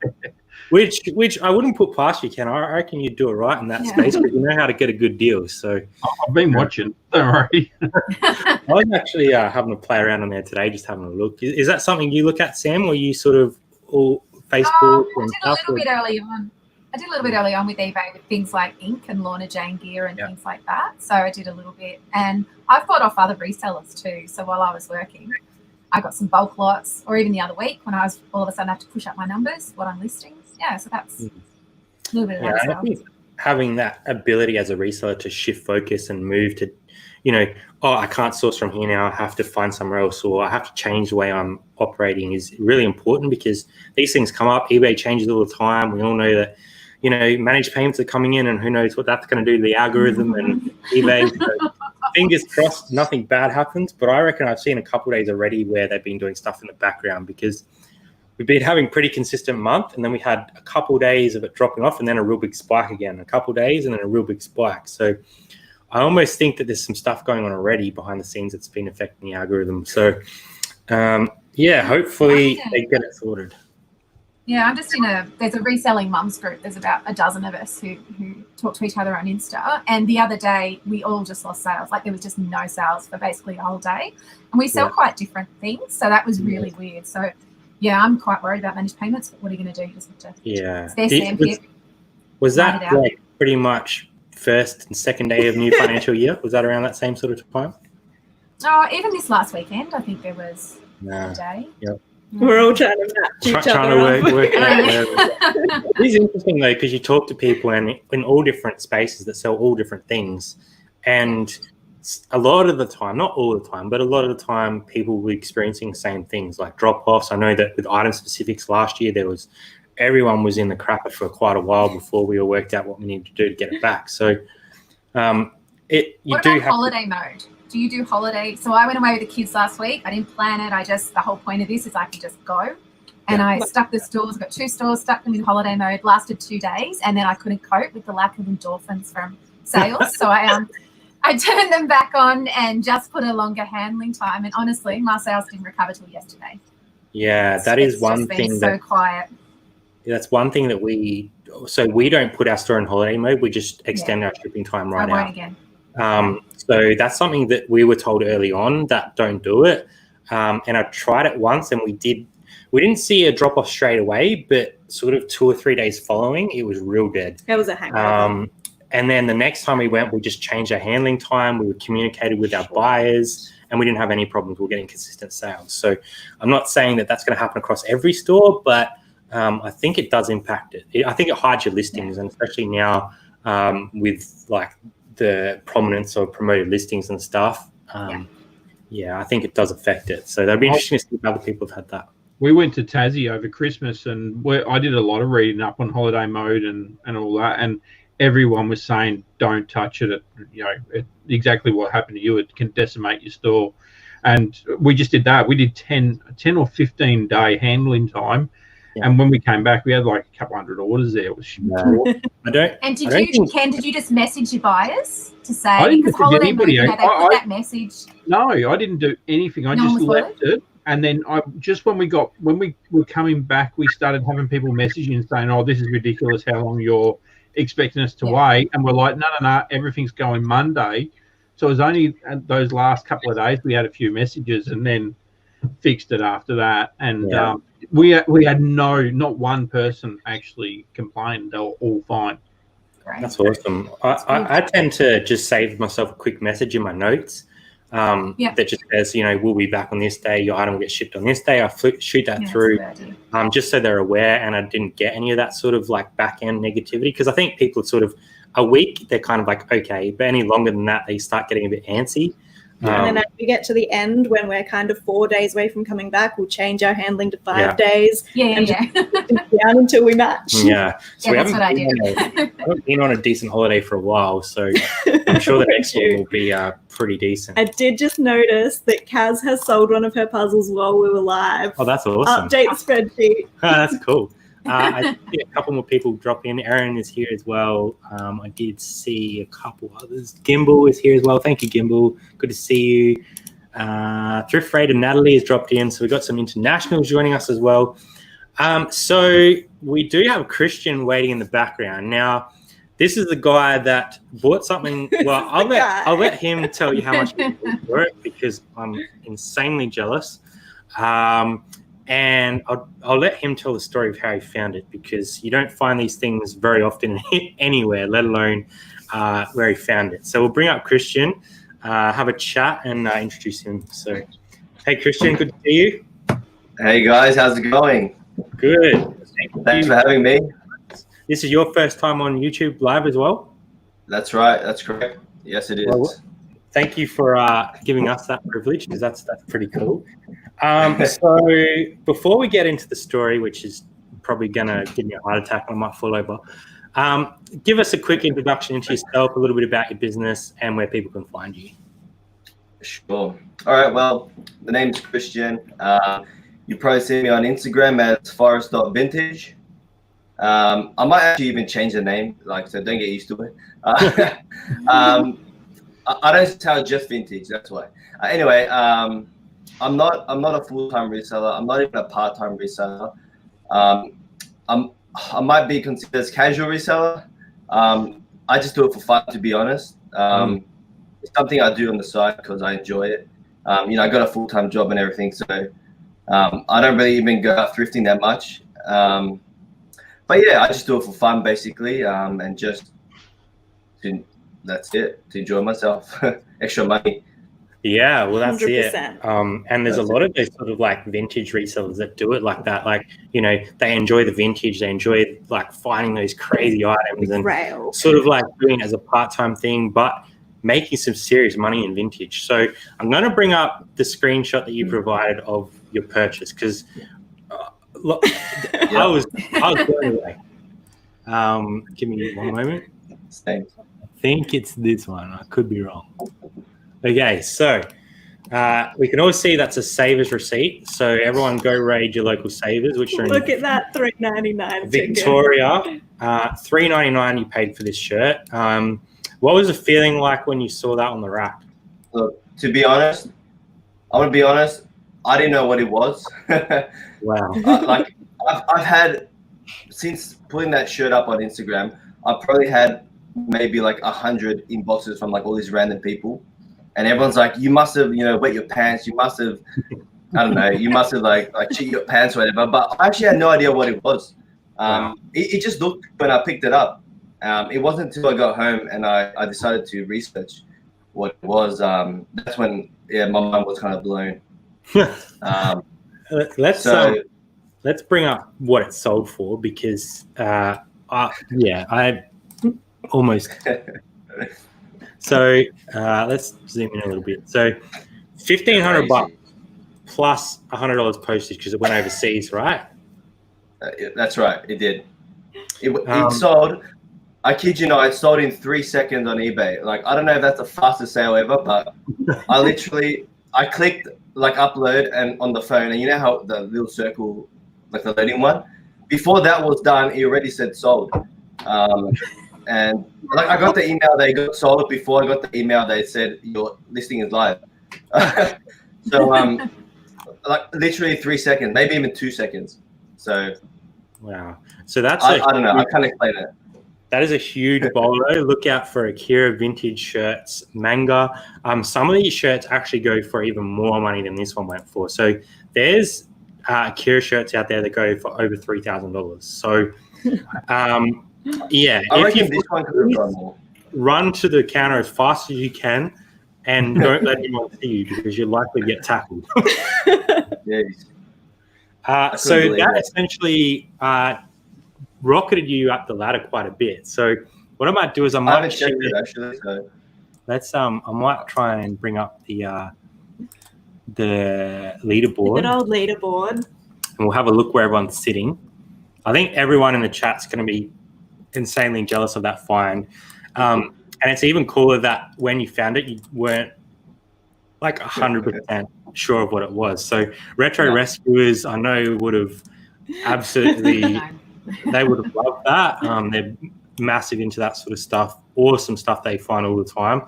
Which I wouldn't put past you, Ken. I reckon you'd do it right in that space, but you know how to get a good deal. So
I've been watching. Don't worry.
I was actually having a play around on there today, just having a look. Is that something you look at, Sam, or you sort of all Facebook and stuff?
I did a little bit early on with eBay with things like ink and Lorna Jane gear and things like that. So I did a little bit, and I've bought off other resellers too. So while I was working, I got some bulk lots, or even the other week when I was all of a sudden have to push up my numbers, what I'm listing. Yeah, so that's a little bit of that as well.
I think having that ability as a reseller to shift focus and move to, I can't source from here now, I have to find somewhere else, or I have to change the way I'm operating, is really important, because these things come up. eBay changes all the time. We all know that, managed payments are coming in, and who knows what that's going to do to the algorithm and eBay. So fingers crossed nothing bad happens, but I reckon I've seen a couple of days already where they've been doing stuff in the background, because we've been having pretty consistent month, and then we had a couple of days of it dropping off and then a real big spike again, a couple of days and then a real big spike. So I almost think that there's some stuff going on already behind the scenes that's been affecting the algorithm. So hopefully they get it sorted.
Yeah, I'm just there's a reselling mums group. There's about a dozen of us who talk to each other on Insta. And the other day, we all just lost sales. Like there was just no sales for basically the whole day. And we sell quite different things. So that was really weird. So, yeah, I'm quite worried about managed payments. But what are you going to do? You just have to.
Yeah.
It's their sandpit.
Was that like pretty much first and second day of new financial year? Was that around that same sort of time?
Oh, even this last weekend, I think there was a day.
Yep.
We're all trying to match each other up.
Work out. It is interesting though, because you talk to people and in all different spaces that sell all different things, and a lot of the time, not all the time, but a lot of the time, people were experiencing the same things like drop-offs. I know that with item specifics last year, everyone was in the crapper for quite a while before we all worked out what we needed to do to get it back. So,
what about holiday mode? Do you do holiday? So I went away with the kids last week. I didn't plan it. The whole point of this is I could just go. And I stuck the stores, got 2 stores, stuck them in holiday mode, lasted 2 days, and then I couldn't cope with the lack of endorphins from sales. So I turned them back on and just put a longer handling time. And honestly, my sales didn't recover till yesterday.
Yeah, that is one thing.
So quiet.
That's one thing that we don't put our store in holiday mode. We just extend our shipping time right now.
I won't again.
So that's something that we were told early on that don't do it. And I tried it once and we didn't see a drop off straight away, but sort of 2 or 3 days following, it was real dead.
That was a hangover.
And then the next time we went, we just changed our handling time. We were communicated with our buyers and we didn't have any problems. We were getting consistent sales. So I'm not saying that that's going to happen across every store, but I think it does impact it. I think it hides your listings, and especially now with like the prominence of promoted listings and stuff. I think it does affect it. So that'd be interesting to see if other people have had that.
We went to Tassie over Christmas, and I did a lot of reading up on holiday mode and all that, and everyone was saying don't touch it. Exactly what happened to you. It can decimate your store. And we just did that. We did 10 or 15 day handling time. Yeah. And when we came back, we had like a couple hundred orders there. It was
And did you just message your buyers to say?
I didn't message anybody.
They put that message.
No, I didn't do anything. I just left it. And then when we were coming back, we started having people messaging saying, "Oh, this is ridiculous. How long you're expecting us to wait?" And we're like, "No, everything's going Monday." So it was only those last couple of days we had a few messages, and then fixed it after that. And we had not one person actually complained. They were all fine.
Great.
That's awesome. I tend to just save myself a quick message in my notes that just says, we'll be back on this day. Your item will get shipped on this day. I shoot that through just so they're aware, and I didn't get any of that sort of like back end negativity, because I think people sort of a week, they're kind of like, okay, but any longer than that, they start getting a bit antsy.
And then as we get to the end, when we're kind of 4 days away from coming back, we'll change our handling to 5 days.
And
down until we match.
Yeah. So
that's what I do.
I haven't been on a decent holiday for a while, so I'm sure the next one will be pretty decent.
I did just notice that Kaz has sold one of her puzzles while we were live.
Oh, that's awesome.
Update the spreadsheet.
That's cool. I see a couple more people drop in. Aaron is here as well. I did see a couple others. Gimbal is here as well. Thank you, Gimbal. Good to see you. Thrift Rate and Natalie has dropped in. So we've got some internationals joining us as well. So we do have Christian waiting in the background. Now, this is the guy that bought something. Well, I'll let him tell you how much he bought for it, because I'm insanely jealous. And I'll let him tell the story of how he found it, because you don't find these things very often anywhere, let alone where he found it. So we'll bring up Christian, have a chat, and introduce him. So, hey, Christian, good to see you.
Hey, guys, how's it going?
Good.
Thanks for having me.
This is your first time on YouTube Live as well?
That's right. That's correct. Yes, it is.
Well, thank you for giving us that privilege, because that's pretty cool. So before we get into the story, which is probably going to give me a heart attack, I might fall over, give us a quick introduction into yourself, a little bit about your business, and where people can find you.
Sure. All right. Well, the name's Christian. You probably see me on Instagram as forest.vintage. I might actually even change the name, so don't get used to it. I don't sell just vintage, that's why. Anyway, I'm not a full-time reseller. I'm not even a part-time reseller. I might be considered as casual reseller. I just do it for fun, to be honest. It's something I do on the side because I enjoy it. I got a full-time job and everything, so I don't really even go out thrifting that much. But yeah, I just do it for fun, basically, and just that's it, to enjoy myself. Extra money.
Yeah, well, that's
100%.
it. And there's a lot of those sort of like vintage resellers that do it like that. Like, they enjoy the vintage. They enjoy like finding those crazy items and sort of like doing it as a part-time thing, but making some serious money in vintage. So I'm going to bring up the screenshot that you provided of your purchase because look, I was blown away. Give me one moment.
Same.
I think it's this one. I could be wrong. Okay, so we can all see that's a Savers receipt. So everyone go raid your local Savers, which are
Look at that, $3.99.
Victoria. $3.99 you paid for this shirt. What was the feeling like when you saw that on the rack?
Look, to be honest, I want to be honest, I didn't know what it was.
Wow.
Like I've had, since putting that shirt up on Instagram, I've probably had maybe like 100 inboxes from like all these random people. And everyone's like, you must have, wet your pants. You must have, I don't know, you must have like cheated your pants or whatever. But I actually had no idea what it was. It just looked, when I picked it up, it wasn't until I got home and I decided to research what it was. That's when, my mind was kind of blown.
Let's bring up what it sold for because, I almost... So let's zoom in a little bit. So $1,500 plus $100 postage because it went overseas, right?
That's right. It did. It sold. I kid you not. It sold in 3 seconds on eBay. Like I don't know if that's the fastest sale ever, but I clicked like upload and on the phone, and you know how the little circle, like the loading one. Before that was done, it already said sold. And like I got the email they got sold before I got the email they said your listing is live. So like literally 3 seconds, maybe even 2 seconds. So
wow. So that's
I don't know. I can't explain it.
That is a huge bolo. Look out for Akira vintage shirts, manga. Some of these shirts actually go for even more money than this one went for. So there's Akira shirts out there that go for over $3,000. So yeah,
I
if
reckon
you
this one could have gone more.
Run to the counter as fast as you can and don't let anyone see you because you'll likely get tackled.
Yes.
So that essentially rocketed you up the ladder quite a bit. So what I might do is I might
check it actually. So.
Let's I might try and bring up the leaderboard.
Good old leaderboard.
And we'll have a look where everyone's sitting. I think everyone in the chat's going to be insanely jealous of that find. And it's even cooler that when you found it, you weren't like 100% sure of what it was. So Retro Rescuers, I know, would have absolutely, they would have loved that. They're massive into that sort of stuff. Awesome stuff they find all the time.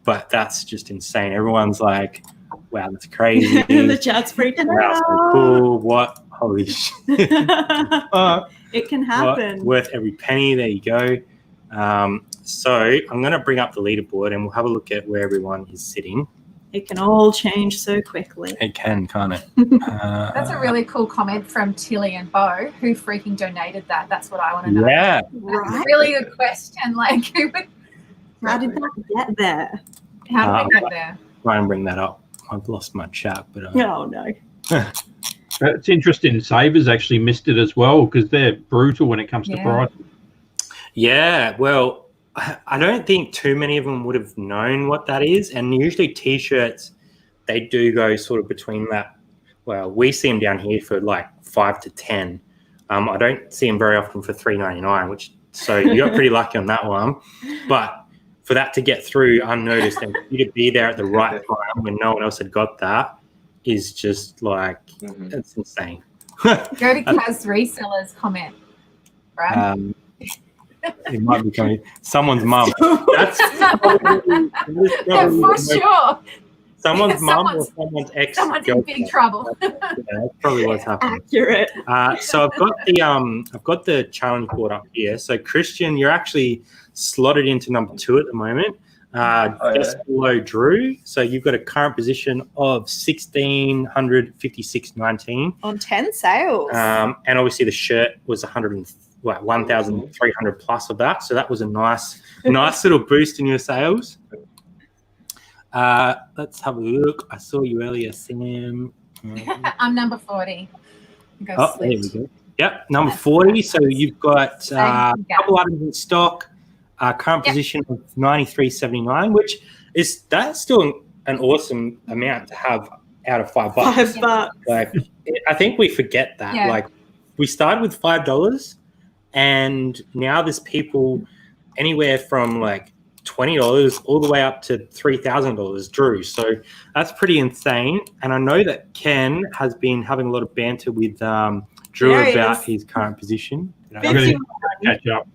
But that's just insane. Everyone's like, wow, that's crazy.
The chat's freaking out.
So cool. What? Holy shit.
It can happen.
Worth every penny. There you go. So I'm going to bring up the leaderboard and we'll have a look at where everyone is sitting.
It can all change so quickly.
It can, can't it?
That's a really cool comment from Tilly and Bo. Who freaking donated that? That's what I want to know.
Yeah.
That's a really good question. Like, who would?
How did that get there?
How did we get there?
Try and bring that up. I've lost my chat, but
Oh no.
It's interesting. Savers actually missed it as well because they're brutal when it comes to price.
Yeah, well, I don't think too many of them would have known what that is. And usually T-shirts, they do go sort of between that. Well, we see them down here for like 5 to 10. I don't see them very often for $3.99, so you got pretty lucky on that one. But for that to get through unnoticed and for you to be there at the right time when no one else had got that is just like, it's insane.
Go to Kaz Resellers comment, right?
It might be coming someone's mum. That's
for sure.
someone's mum or someone's ex.
Someone's in big trouble.
Yeah, that's probably what's happening.
Accurate.
So I've got the challenge board up here. So Christian, you're actually slotted into number 2 at the moment, just below Drew. So you've got a current position of 1,656.19
On 10 sales.
and obviously the shirt was 1,300 plus of that. So that was a nice little boost in your sales. Let's have a look. I saw you earlier, Sam.
I'm number 40.
There we go. Yep, number 40. So you've got a couple items in stock. Current position of 93.79, which that's still an awesome amount to have out of $5.
$5.
Like, I think we forget that.
Yeah.
Like, we started with $5, and now there's people anywhere from like $20 all the way up to $3,000, Drew. So that's pretty insane. And I know that Ken has been having a lot of banter with Drew about his current position.
I'm going to catch up.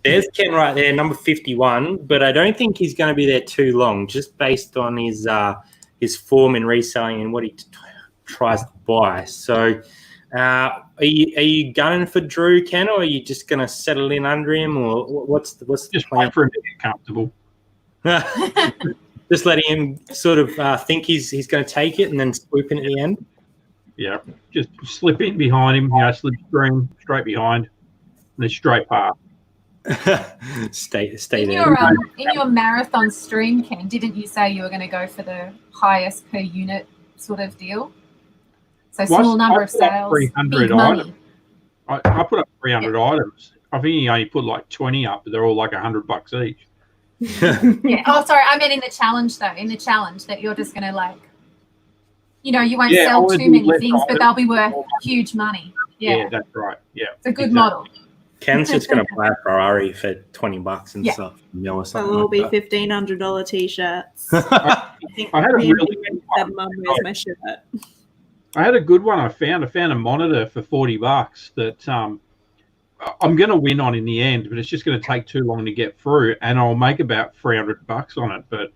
There's Ken right there, number 51, but I don't think he's going to be there too long, just based on his form in reselling and what he tries to buy. So are you gunning for Drew, Ken, or are you just going to settle in under him, or what's the
Just
plan?
wait for him to get comfortable.
Just letting him sort of think he's going to take it and then swoop in at the end?
Yeah, just slip in behind him, slip screen straight behind, and then straight past.
Stay
In
there.
your marathon stream, Ken, didn't you say you were going to go for the highest per unit sort of deal? So small number of sales,
300
big money.
items. I put up 300 items. I think he only put like 20 up, but they're all like $100 each.
Yeah. Oh, sorry. I meant in the challenge, though. In the challenge, that you're just going to like, you won't
Yeah, I
sell
wanna
too
do
many
less
things, but
items.
they'll be worth huge money. Yeah.
That's right. Yeah.
It's a good
Exactly.
model.
Ken's just going to buy a Ferrari for $20 and stuff, or something.
They'll all be
like that.
$1,500 t-shirts.
I had a really good
said,
one.
Mum, where's my shirt?
I had a good one. I found a monitor for $40 that I'm going to win on in the end, but it's just going to take too long to get through, and I'll make about $300 on it, but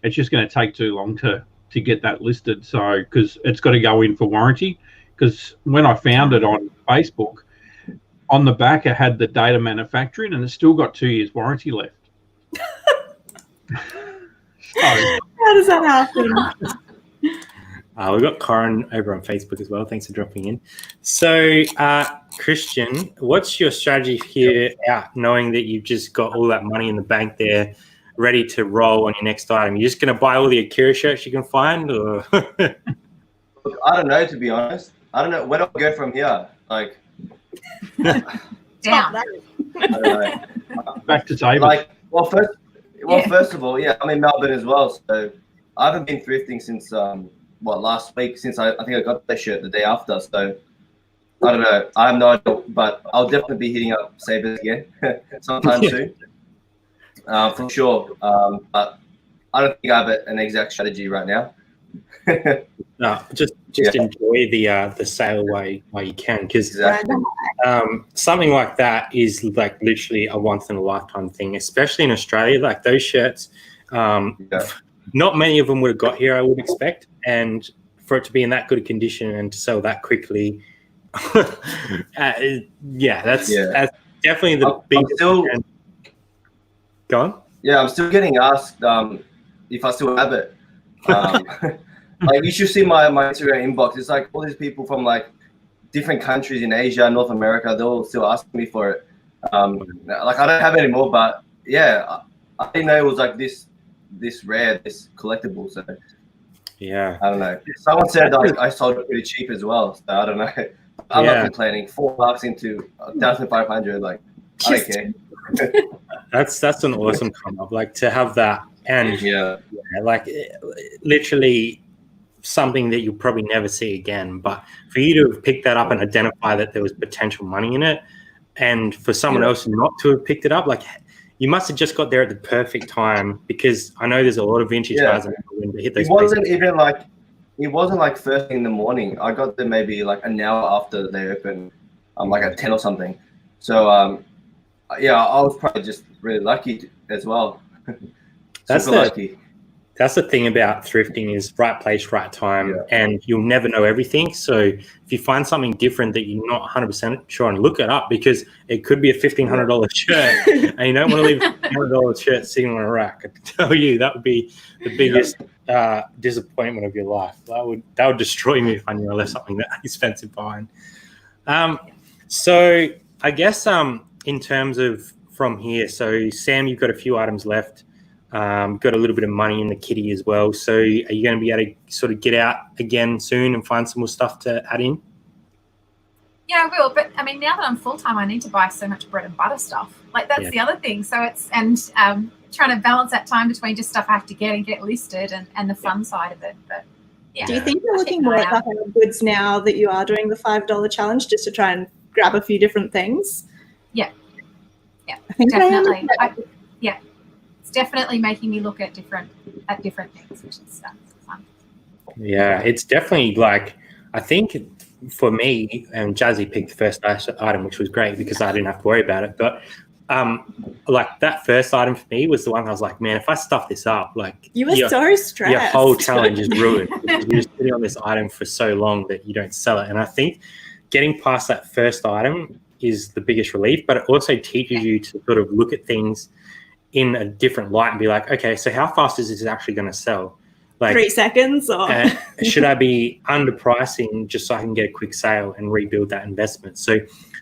it's just going to take too long to get that listed. So because it's got to go in for warranty. Because when I found it on Facebook, on the back it had the date of manufacturing, and it's still got 2 years warranty left. So,
How does that happen?
We've got Corin over on Facebook as well. Thanks for dropping in. So, Christian, what's your strategy here out knowing that you've just got all that money in the bank there ready to roll on your next item? You're just going to buy all the Akira shirts you can find? Or
Look, I don't know, to be honest. I don't know. Where do I go from here? Like,
Down.
I don't know.
back to table.
Like, first of all, I'm in Melbourne as well, so I haven't been thrifting since last week, since I think I got that shirt the day after. So I don't know. I have no idea, but I'll definitely be hitting up Sabres again sometime soon, for sure. But I don't think I have an exact strategy right now.
no, just enjoy the sale while you can, because
Exactly.
something like that is like literally a once in a lifetime thing, especially in Australia. Like those shirts, not many of them would have got here, I would expect, and for it to be in that good a condition and to sell that quickly, that's definitely the big. Go on.
Yeah, I'm still getting asked if I still have it. Like, you should see my Instagram inbox. It's like all these people from like different countries in Asia, North America. They're all still asking me for it. Like, I don't have it anymore, but I didn't know it was like this rare, this collectible. So
Yeah.
I don't know. Someone said I sold it pretty cheap as well. So I don't know. I'm not complaining. $4 into 1,500. Like, I don't care.
That's an awesome come up. Like to have that, and like literally something that you'll probably never see again. But for you to have picked that up and identify that there was potential money in it, and for someone else not to have picked it up, like you must have just got there at the perfect time, because I know there's a lot of vintage guys that hit those.
It wasn't like first thing in the morning. I got there maybe like an hour after they opened, like at 10 or something. So I was probably just really lucky as well.
That's
lucky.
That's the thing about thrifting is right place, right time, and you'll never know everything. So if you find something different that you're not 100% sure on, look it up, because it could be a $1,500 shirt and you don't want to leave a $1,500 shirt sitting on a rack. I can tell you that would be the biggest disappointment of your life. That would destroy me if I knew I left something that expensive behind. So I guess in terms of from here, so Sam, you've got a few items left. Got a little bit of money in the kitty as well. So are you going to be able to sort of get out again soon and find some more stuff to add in?
Yeah, I will. But I mean, now that I'm full-time, I need to buy so much bread and butter stuff. Like that's the other thing. So it's, and trying to balance that time between just stuff I have to get and get listed and the fun side of it. But yeah.
Do you think you're looking more at the home goods now that you are doing the $5 challenge, just to try and grab a few different things?
Yeah.
I think
definitely. It's definitely making me look at different things, which is fun.
Yeah, it's definitely like, I think for me, and Jazzy picked the first item, which was great because I didn't have to worry about it. But like that first item for me was the one I was like, man, if I stuff this up, like
you were so stressed.
Your whole challenge is ruined. You're just sitting on this item for so long that you don't sell it. And I think getting past that first item is the biggest relief, but it also teaches you to sort of look at things in a different light and be like, okay, so how fast is this actually going to sell? Like
3 seconds, or
should I be underpricing just so I can get a quick sale and rebuild that investment? So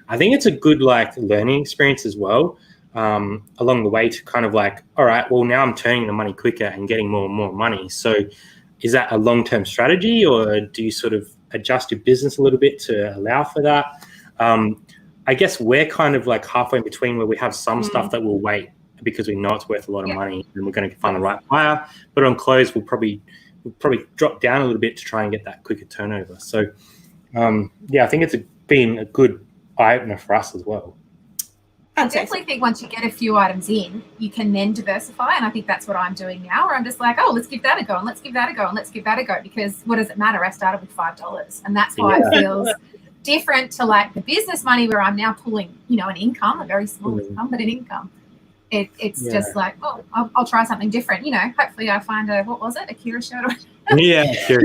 I think it's a good like learning experience as well, along the way, to kind of like, all right, well, now I'm turning the money quicker and getting more and more money. So is that a long-term strategy, or do you sort of adjust your business a little bit to allow for that? I guess we're kind of like halfway in between, where we have some stuff that will wait because we know it's worth a lot of money and we're going to find the right buyer. But on clothes, we'll probably drop down a little bit to try and get that quicker turnover. So I think it's been a good eye opener for us as well.
I definitely think once you get a few items in, you can then diversify. And I think that's what I'm doing now, where I'm just like, oh, let's give that a go, and let's give that a go, and let's give that a go. Because what does it matter? I started with $5. And that's why it feels different to like the business money, where I'm now pulling, an income, a very small income, but an income. It's just like, oh, I'll try something different. Hopefully I find a Kira shirt.
Yeah, sure.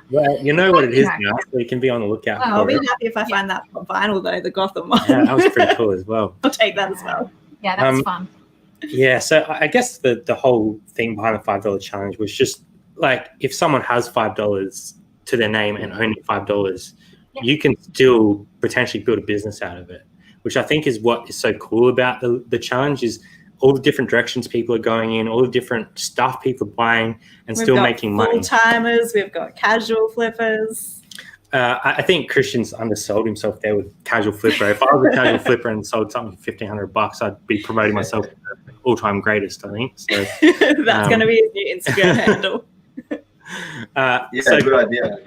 Well, you know what it is now, so you can be on the lookout.
I'll be happy if I find that vinyl though, the Gotham one.
Yeah, that was pretty cool as well.
I'll take that as well.
Yeah, that's fun.
Yeah, so I guess the whole thing behind the $5 challenge was just like, if someone has $5 to their name and only $5, you can still potentially build a business out of it, which I think is what is so cool about the challenge, is all the different directions people are going in, all the different stuff people are buying, and still making money.
We've got full-timers, we've got casual flippers.
I think Christian's undersold himself there with casual flipper. If I was a casual flipper and sold something for $1,500, I'd be promoting myself to all-time greatest, I think. So
that's going to be his new Instagram handle.
Good idea.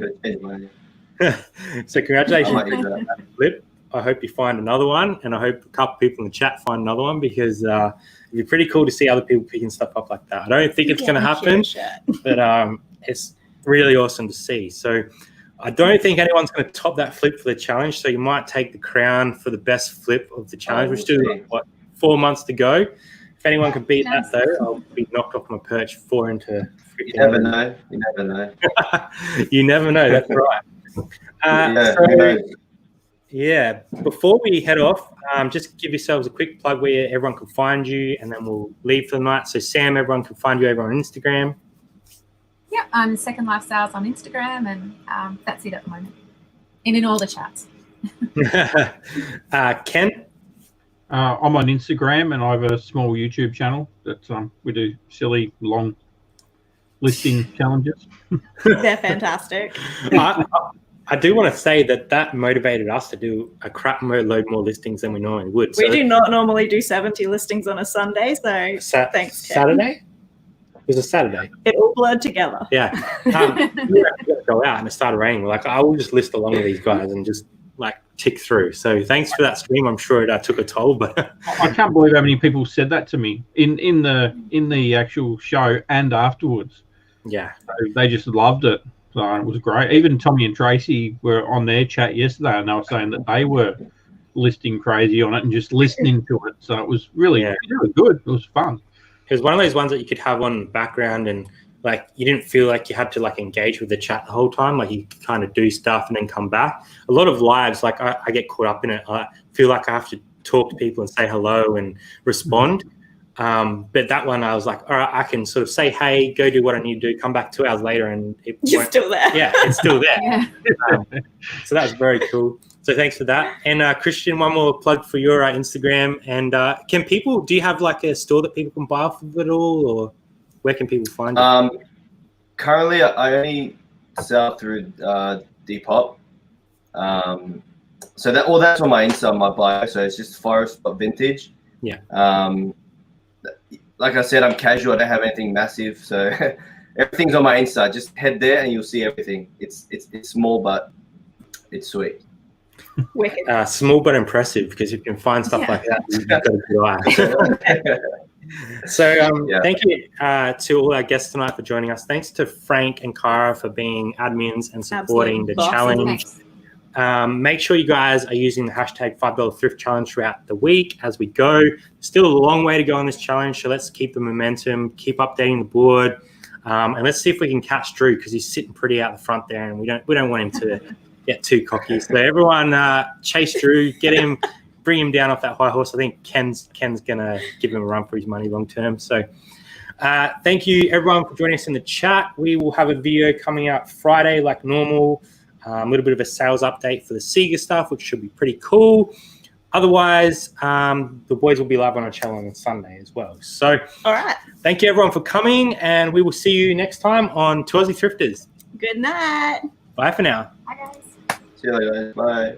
So congratulations on that flip. I hope you find another one, and I hope a couple people in the chat find another one, because it'd be pretty cool to see other people picking stuff up like that. I don't think it's going to happen, but it's really awesome to see. So I don't think anyone's going to top that flip for the challenge, so you might take the crown for the best flip of the challenge. We're still 4 months to go. If anyone can beat that, though, I'll be knocked off my perch 4 into.
You never know. You never know.
You never know. That's right. Yeah, before we head off, just give yourselves a quick plug where everyone can find you, and then we'll leave for the night. So, Sam, everyone can find you over on Instagram.
Yeah, I'm Second Life Sales on Instagram, and that's it at the moment. And in all the chats.
Ken?
I'm on Instagram, and I have a small YouTube channel that we do silly, long listing challenges.
They're fantastic.
I do want to say that motivated us to do a crap load more listings than we normally would.
We do not normally do 70 listings on a Sunday, so thanks, Ken.
Saturday? It was a Saturday.
It all blurred together.
Yeah. We had to go out and it started raining. We're like, I will just list along with these guys and just like tick through. So thanks for that stream. I'm sure it took a toll, but
I can't believe how many people said that to me in the actual show and afterwards.
Yeah.
So they just loved it. So it was great. Even Tommy and Tracy were on their chat yesterday, and they were saying that they were listing crazy on it and just listening to it. So it was really good. It was fun.
it was one of those ones that you could have on in the background, and like you didn't feel like you had to like engage with the chat the whole time. Like you could kind of do stuff and then come back. A lot of lives, like I get caught up in it. I feel like I have to talk to people and say hello and respond. But that one, I was like, all right, I can sort of say, hey, go do what I need to do, come back 2 hours later, and
You're still there.
Yeah, it's still there.
Yeah.
So that was very cool. So thanks for that. And Christian, one more plug for your Instagram. And do you have like a store that people can buy off of it all, or where can people find it?
Currently, I only sell through Depop. So that's on my Insta, on my bio. So it's just forest.vintage.
Yeah.
Like I said, I'm casual. I don't have anything massive. So everything's on my Insta. Just head there and you'll see everything. It's small, but it's sweet.
Wicked.
Small but impressive, because if you can find stuff like that, you've got a good eye. So thank you to all our guests tonight for joining us. Thanks to Frank and Cara for being admins and supporting the challenge. Make sure you guys are using the hashtag $5 Thrift Challenge throughout the week as we go. Still a long way to go on this challenge, so let's keep the momentum, keep updating the board, and let's see if we can catch Drew, because he's sitting pretty out the front there, and we don't want him to get too cocky. So everyone, chase Drew, get him, bring him down off that high horse. I think Ken's gonna give him a run for his money long term. So thank you everyone for joining us in the chat. We will have a video coming out Friday like normal. A little bit of a sales update for the Sega stuff, which should be pretty cool. Otherwise, the boys will be live on our channel on Sunday as well. So,
All right.
Thank you everyone for coming, and we will see you next time on Aussie Thrifters.
Good night.
Bye for now.
Bye, guys.
See you later. Bye.